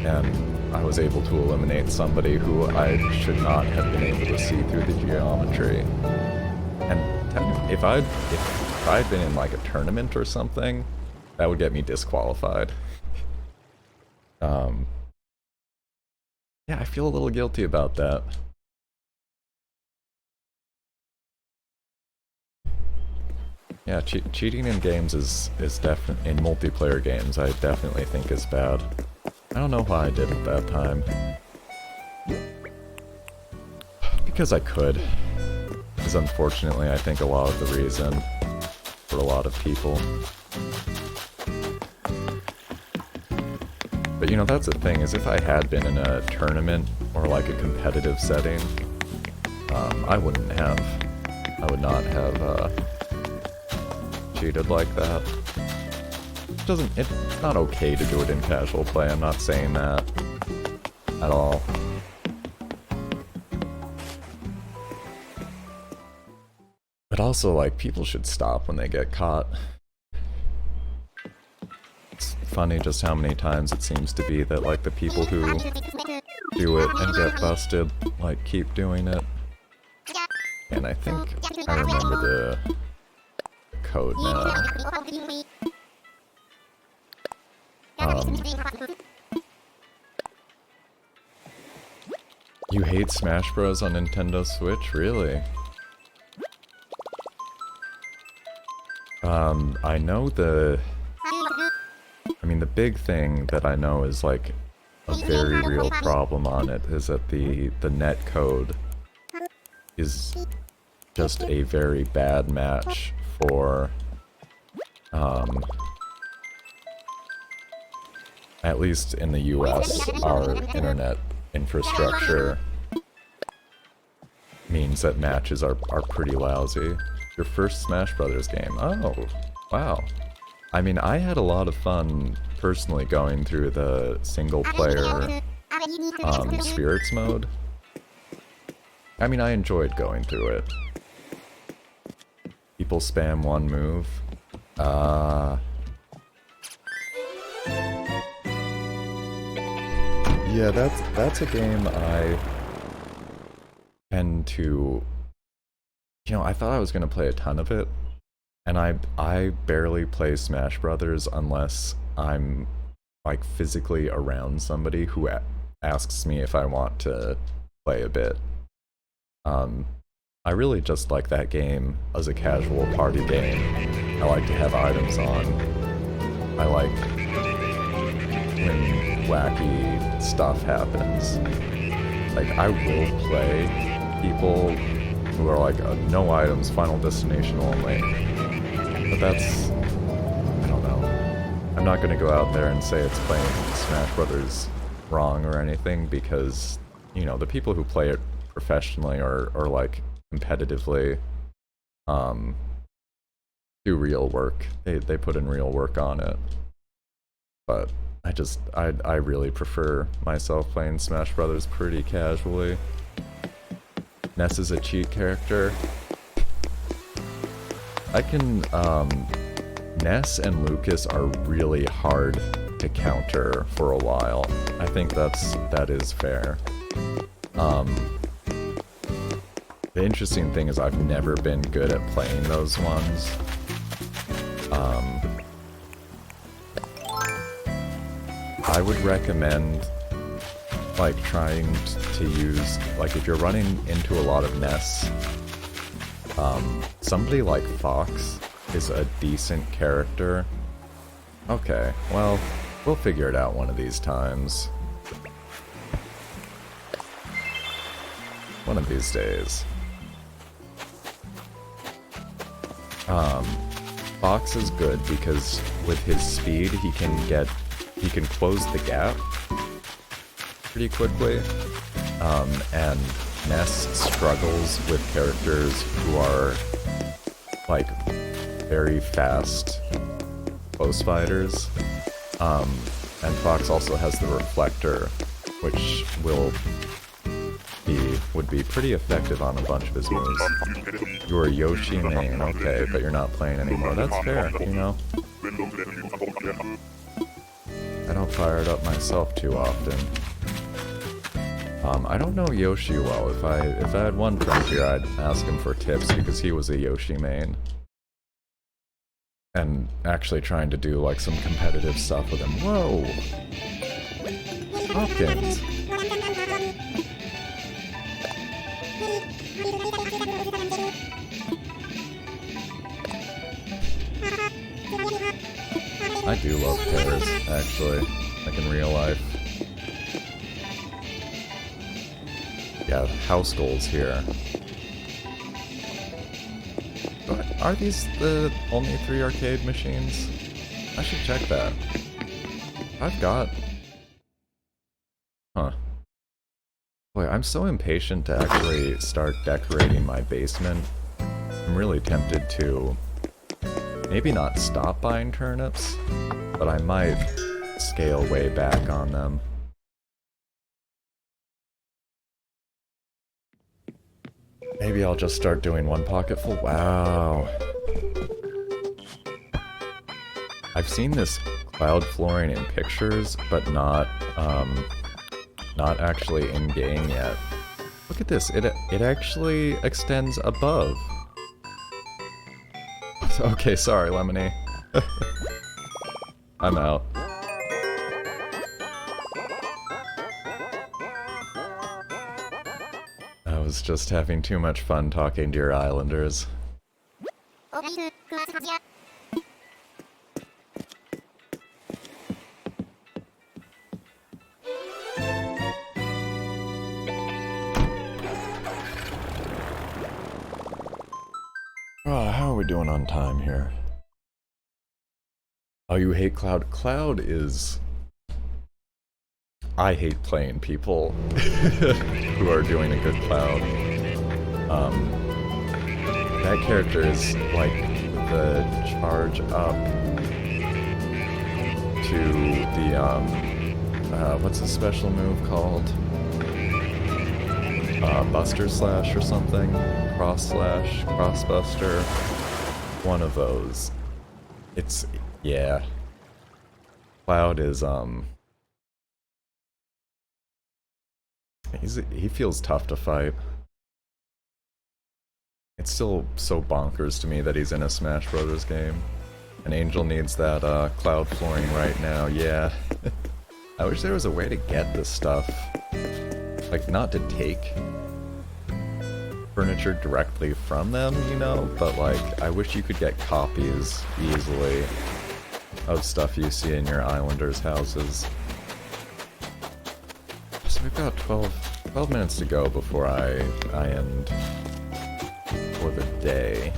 Speaker 1: and I was able to eliminate somebody who I should not have been able to see through the geometry. And if I'd been in like a tournament or something, that would get me disqualified. Yeah, I feel a little guilty about that. Yeah, cheating in games is definitely, in multiplayer games, I definitely think is bad. I don't know why I did it that time. Because I could. Is unfortunately, I think, a lot of the reason for a lot of people. But you know, that's the thing, is if I had been in a tournament or like a competitive setting, I would not have cheated like that. It's not okay to do it in casual play, I'm not saying that at all. But also, like, people should stop when they get caught. It's funny just how many times it seems to be that, like, the people who do it and get busted, like, keep doing it. And I think I remember the code now. You hate Smash Bros. On Nintendo Switch? Really? I know I mean, the big thing that I know is, like, a very real problem on it is that the net code is just a very bad match for, at least in the US, our internet infrastructure means that matches are pretty lousy. Your first Smash Brothers game. Oh, wow. I mean, I had a lot of fun personally going through the single player spirits mode. I mean, I enjoyed going through it. People spam one move. Yeah, that's a game I tend to... You know, I thought I was going to play a ton of it, and I barely play Smash Brothers unless I'm, like, physically around somebody who asks me if I want to play a bit. I really just like that game as a casual party game. I like to have items on. I like when wacky stuff happens. Like, I will play people who are like, no items, final destination only. But that's... I don't know. I'm not gonna go out there and say it's playing Smash Brothers wrong or anything, because, you know, the people who play it professionally or like, competitively, do real work. They put in real work on it. But I really prefer myself playing Smash Brothers pretty casually. Ness is a cheat character. I can, Ness and Lucas are really hard to counter for a while. I think that is fair. The interesting thing is I've never been good at playing those ones. I would recommend, like, trying to use, like, if you're running into a lot of Ness, somebody like Fox is a decent character. Okay, well, we'll figure it out one of these times. One of these days. Fox is good because with his speed he can close the gap pretty quickly. And Ness struggles with characters who are, like, very fast close fighters. And Fox also has the reflector, which would be pretty effective on a bunch of his moves. You're Yoshi main, okay, but you're not playing anymore. That's fair, you know? I don't fire it up myself too often. I don't know Yoshi well. If I had one friend here, I'd ask him for tips because he was a Yoshi main. And actually trying to do like some competitive stuff with him. Whoa! Hopkins! I do love pears, actually, like in real life. Yeah, house goals here. But are these the only 3 arcade machines? I should check that. I've got... Huh. Boy, I'm so impatient to actually start decorating my basement. I'm really tempted to maybe not stop buying turnips, but I might scale way back on them. Maybe I'll just start doing one pocket full. Wow. I've seen this cloud flooring in pictures, but not actually in game yet. Look at this. It actually extends above. Okay, sorry, Lemony. I'm out. I was just having too much fun talking to your islanders. Oh, how are we doing on time here? Oh, you hate Cloud? Cloud is... I hate playing people who are doing a good Cloud. That character is like the charge up to the, what's the special move called? Buster Slash or something? Cross Slash? Crossbuster? One of those. It's... yeah. Cloud is, he feels tough to fight. It's still so bonkers to me that he's in a Smash Brothers game. And Angel needs that, cloud flooring right now, yeah. I wish there was a way to get this stuff. Like, not to take furniture directly from them, you know? But, like, I wish you could get copies easily of stuff you see in your islanders' houses. So we've got 12 minutes to go before I end for the day.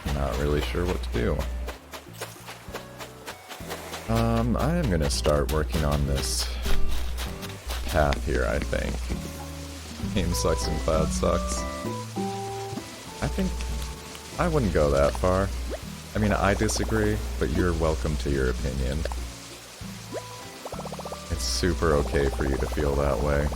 Speaker 1: I'm not really sure what to do. I am gonna start working on this path here, I think. Game sucks and Cloud sucks. I think I wouldn't go that far. I mean, I disagree, but you're welcome to your opinion. It's super okay for you to feel that way.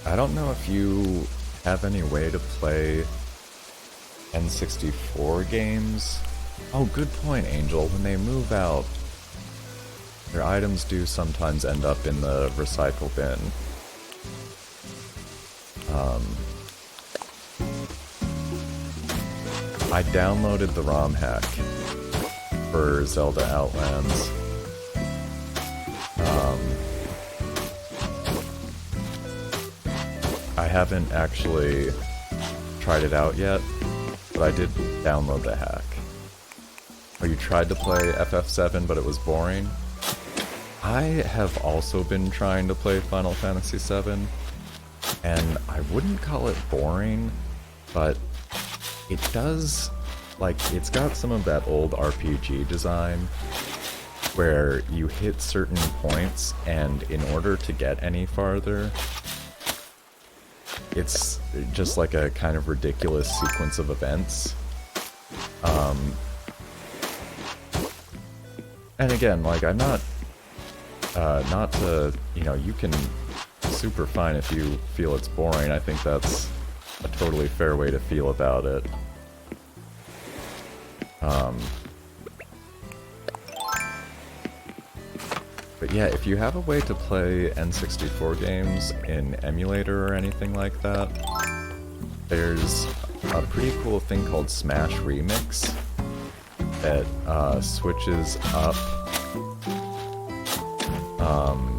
Speaker 1: I don't know if you have any way to play N64 games. Oh, good point, Angel. When they move out, their items do sometimes end up in the recycle bin. I downloaded the ROM hack for Zelda Outlands. I haven't actually tried it out yet, but I did download the hack. Oh, you tried to play FF7, but it was boring? I have also been trying to play Final Fantasy VII, and I wouldn't call it boring, but it does, like, it's got some of that old RPG design, where you hit certain points, and in order to get any farther, it's just like a kind of ridiculous sequence of events. And again, like, I'm not to, you know, you can super fine if you feel it's boring. I think that's a totally fair way to feel about it. But yeah, if you have a way to play N64 games in emulator or anything like that, there's a pretty cool thing called Smash Remix that switches up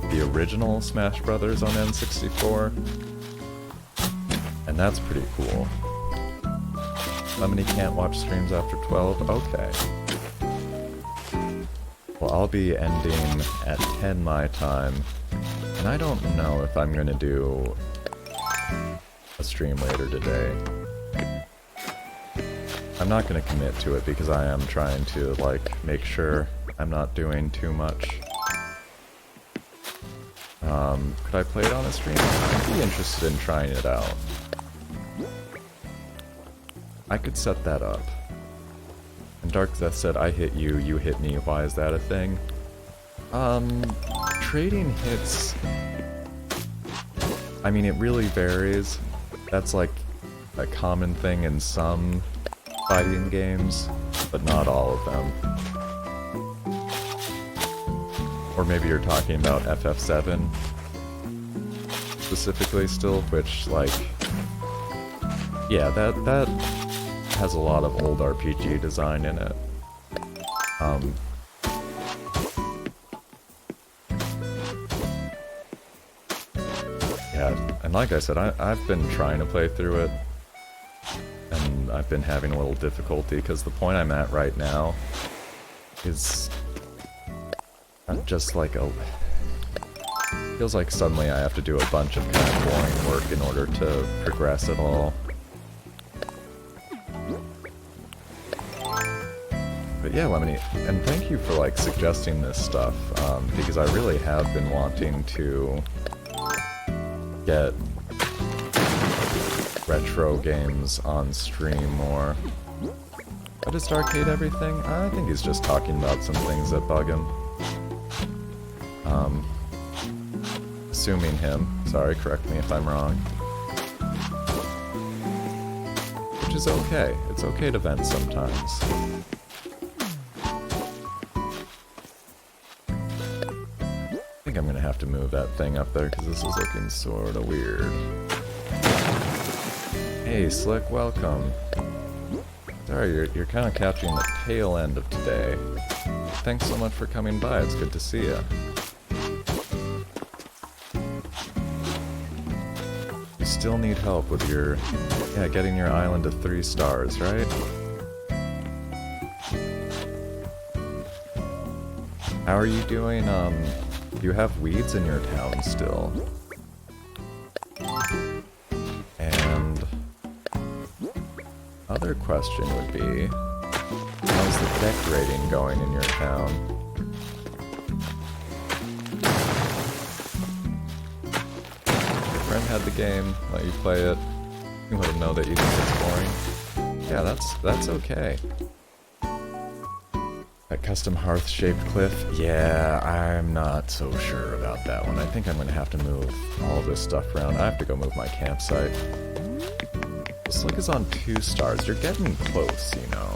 Speaker 1: the original Smash Brothers on N64, and that's pretty cool. Lemony can't watch streams after 12? Okay. Well, I'll be ending at 10 my time, and I don't know if I'm gonna do a stream later today. I'm not gonna commit to it because I am trying to, like, make sure I'm not doing too much. Could I play it on a stream? I'd be interested in trying it out. I could set that up. And Dark Death said, I hit you, you hit me. Why is that a thing? Trading hits... I mean, it really varies. That's like a common thing in some fighting games, but not all of them. Or maybe you're talking about FF7 specifically still, which, like... Yeah, that has a lot of old RPG design in it. Yeah, and like I said, I've been trying to play through it, and I've been having a little difficulty, because the point I'm at right now is just like a... Feels like suddenly I have to do a bunch of kind of boring work in order to progress at all. But yeah, Lemony, and thank you for, like, suggesting this stuff, because I really have been wanting to get retro games on stream more. But is Arcade everything? I think he's just talking about some things that bug him. Assuming him. Sorry, correct me if I'm wrong. Which is okay. It's okay to vent sometimes. I think I'm gonna have to move that thing up there because this is looking sorta weird. Hey, Slick, welcome. Sorry, you're kind of catching the tail end of today. Thanks so much for coming by. It's good to see you. You still need help with your, getting your island to 3 stars, right? How are you doing? Do you have weeds in your town still? And other question would be, how's the decorating going in your town? Your friend had the game, let you play it, you let him know that you think it's boring. Yeah, that's okay. That custom hearth-shaped cliff? Yeah, I'm not so sure about that one. I think I'm gonna have to move all this stuff around. I have to go move my campsite. Slick is on 2 stars. You're getting close, you know.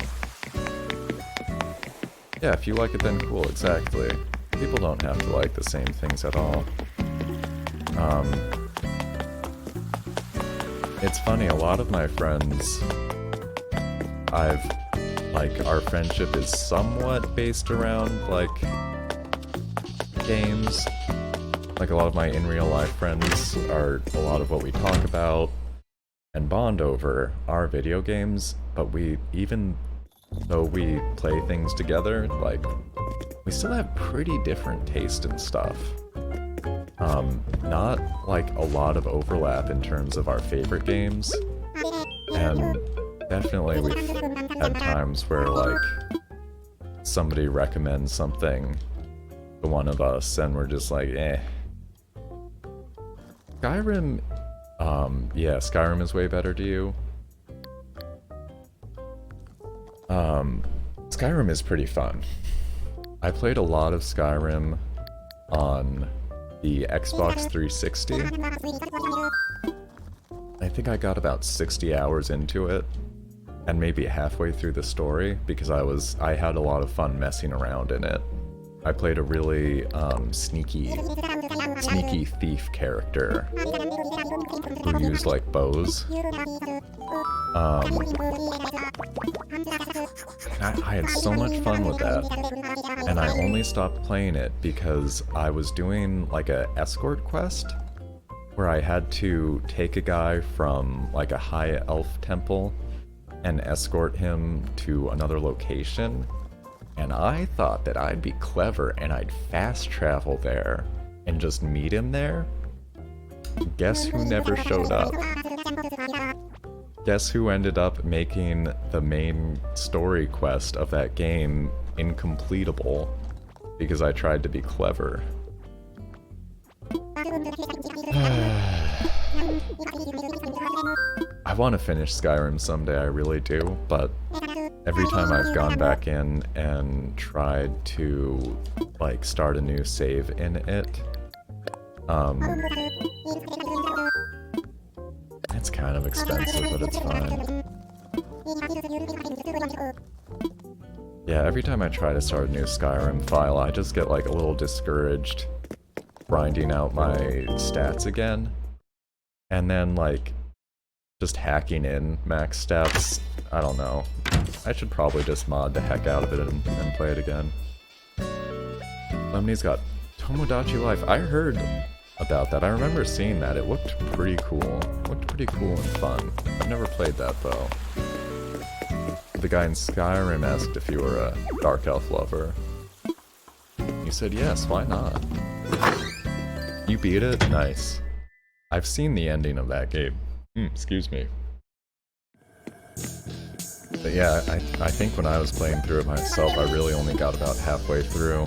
Speaker 1: Yeah, if you like it, then cool, exactly. People don't have to like the same things at all. It's funny, a lot of my friends, our friendship is somewhat based around, like, games. Like, a lot of my in-real-life friends are a lot of what we talk about and bond over are video games, but even though we play things together, like, we still have pretty different taste in stuff. Not, like, a lot of overlap in terms of our favorite games, and definitely we've had times where, like, somebody recommends something to one of us, and we're just like, eh. Skyrim, yeah, Skyrim is way better to you. Skyrim is pretty fun. I played a lot of Skyrim on the Xbox 360. I think I got about 60 hours into it, and maybe halfway through the story, because I had a lot of fun messing around in it. I played a really sneaky thief character who used like bows. I had so much fun with that, and I only stopped playing it because I was doing like a escort quest where I had to take a guy from like a high elf temple and escort him to another location, and I thought that I'd be clever and I'd fast travel there and just meet him there. Guess who never showed up? Guess who ended up making the main story quest of that game incompletable because I tried to be clever. I want to finish Skyrim someday, I really do, but every time I've gone back in and tried to, like, start a new save in it, it's kind of expensive, but it's fine. Yeah, every time I try to start a new Skyrim file, I just get, like, a little discouraged grinding out my stats again, and then, like, just hacking in max stats. I don't know. I should probably just mod the heck out of it and play it again. Lemony's got Tomodachi Life. I heard about that. I remember seeing that. It looked pretty cool. It looked pretty cool and fun. I've never played that, though. The guy in Skyrim asked if you were a Dark Elf lover. You said yes, why not? You beat it? Nice. I've seen the ending of that game. Excuse me. But yeah, I think when I was playing through it myself, I really only got about halfway through.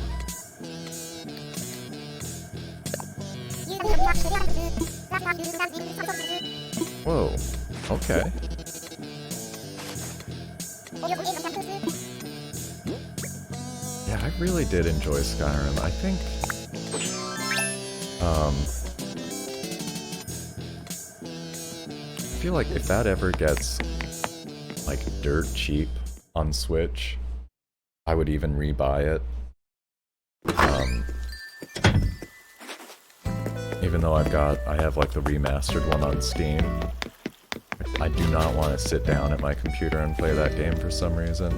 Speaker 1: Whoa, okay. Yeah, I really did enjoy Skyrim. I think, I feel like if that ever gets, like, dirt cheap on Switch, I would even rebuy it. Even though I have like the remastered one on Steam. I do not want to sit down at my computer and play that game for some reason.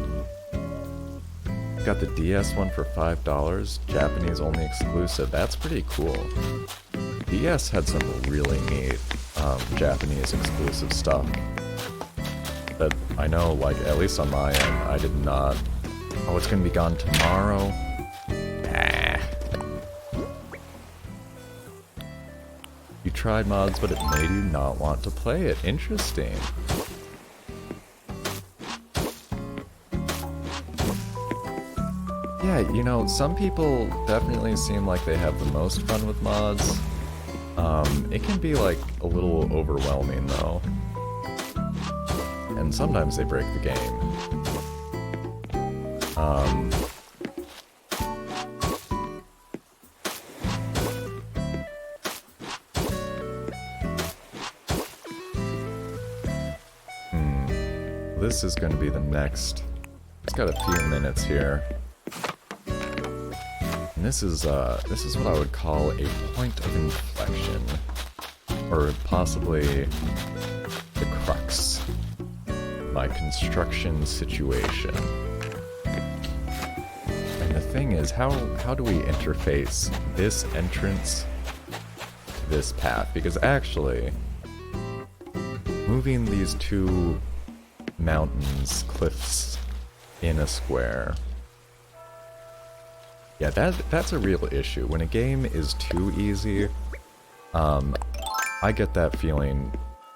Speaker 1: Got the DS one for $5, Japanese only exclusive. That's pretty cool. DS had some really neat Japanese exclusive stuff that I know, like, at least on my end, I did not. Oh, it's gonna be gone tomorrow? Nah. You tried mods, but it made you not want to play it. Interesting. Yeah, you know, some people definitely seem like they have the most fun with mods. It can be, like, a little overwhelming, though. And sometimes they break the game. This is going to be the next. It's got a few minutes here. And this is what I would call a point of inflection, or possibly the crux of my construction situation. And the thing is, how do we interface this entrance to this path? Because actually, moving these two mountains, cliffs, in a square. Yeah, that's a real issue. When a game is too easy, I get that feeling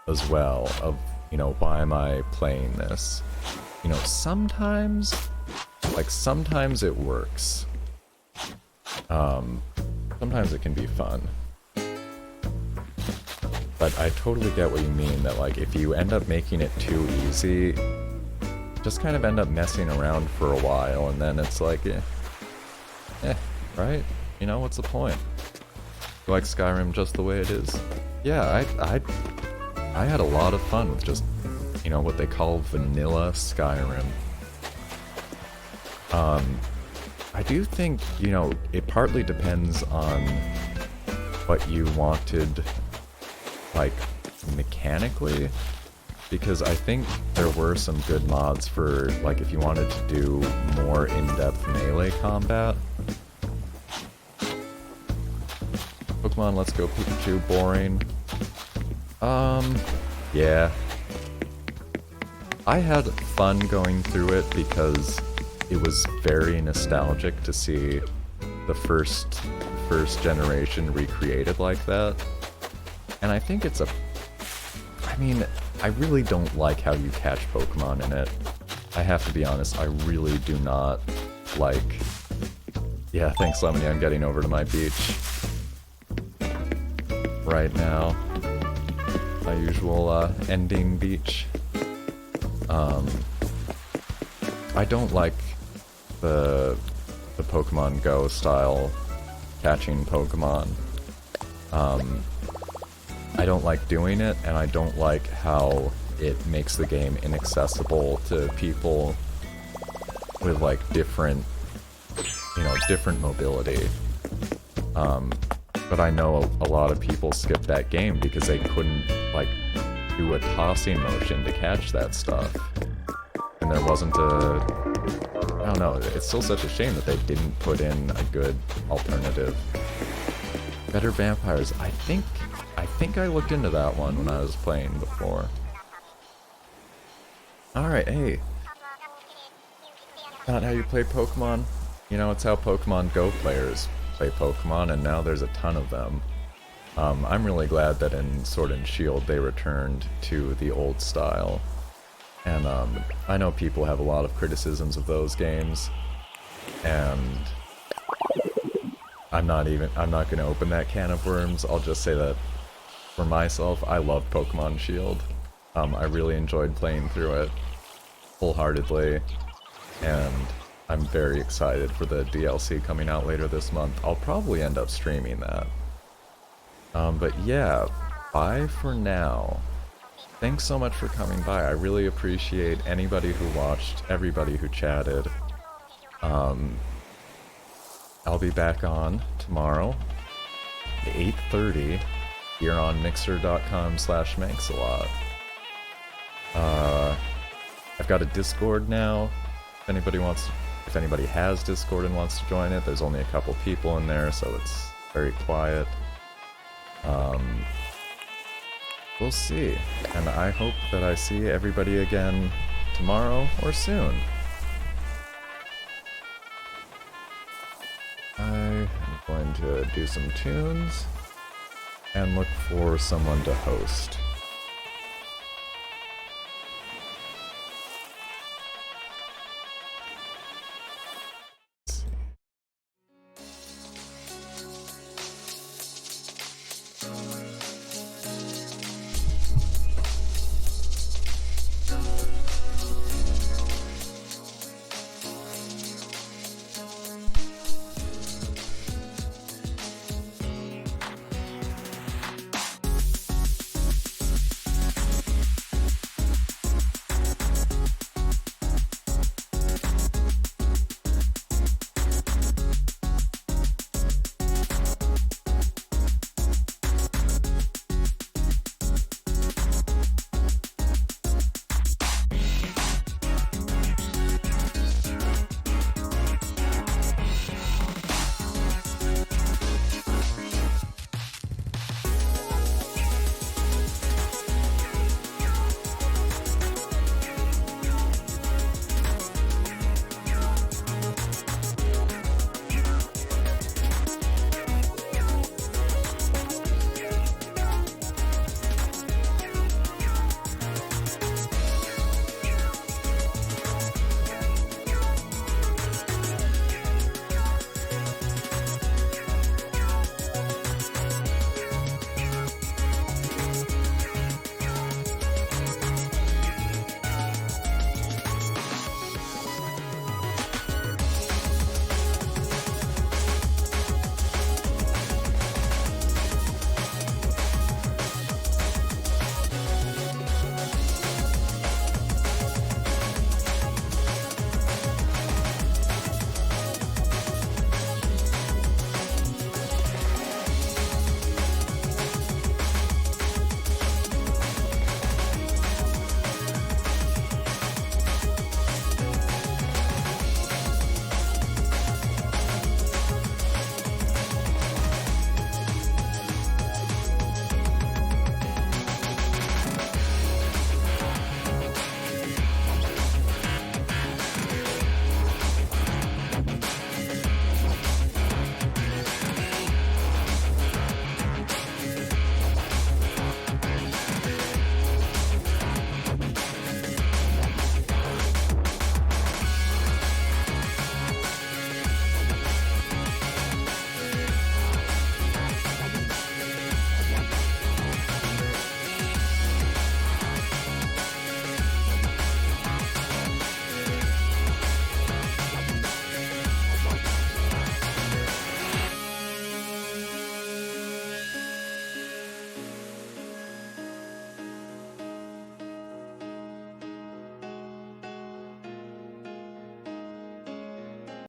Speaker 1: as well of, you know, why am I playing this? You know, sometimes it works. Sometimes it can be fun. But I totally get what you mean, that, like, if you end up making it too easy, just kind of end up messing around for a while, and then it's like, right? You know, what's the point? You like Skyrim just the way it is? Yeah, I had a lot of fun with just, what they call vanilla Skyrim. I do think, it partly depends on what you wanted, like, mechanically, because I think there were some good mods for, like, if you wanted to do more in-depth melee combat. Pokemon Let's Go Pikachu, boring. Yeah. I had fun going through it because it was very nostalgic to see the first generation recreated like that. And I think it's I really don't like how you catch Pokemon in it. I have to be honest, I really do not like... Yeah, thanks Lemony, I'm getting over to my beach right now. My usual ending beach. I don't like the Pokemon Go style catching Pokemon. I don't like doing it, and I don't like how it makes the game inaccessible to people with like different mobility. But I know a lot of people skipped that game because they couldn't like do a tossing motion to catch that stuff. And there wasn't I don't know, it's still such a shame that they didn't put in a good alternative. Better Vampires, I think I looked into that one when I was playing before. Alright, hey. Not how you play Pokemon. It's how Pokemon Go players play Pokemon, and now there's a ton of them. I'm really glad that in Sword and Shield they returned to the old style. And I know people have a lot of criticisms of those games, and I'm not going to open that can of worms. I'll just say that for myself, I love Pokemon Shield. I really enjoyed playing through it wholeheartedly, and I'm very excited for the DLC coming out later this month. I'll probably end up streaming that. But yeah, bye for now. Thanks so much for coming by. I really appreciate anybody who watched, everybody who chatted. I'll be back on tomorrow at 8:30 here on mixer.com/Manxalot. I've got a Discord now. If anybody has Discord and wants to join it, there's only a couple people in there, so it's very quiet. We'll see. And I hope that I see everybody again tomorrow or soon. I am going to do some tunes and look for someone to host.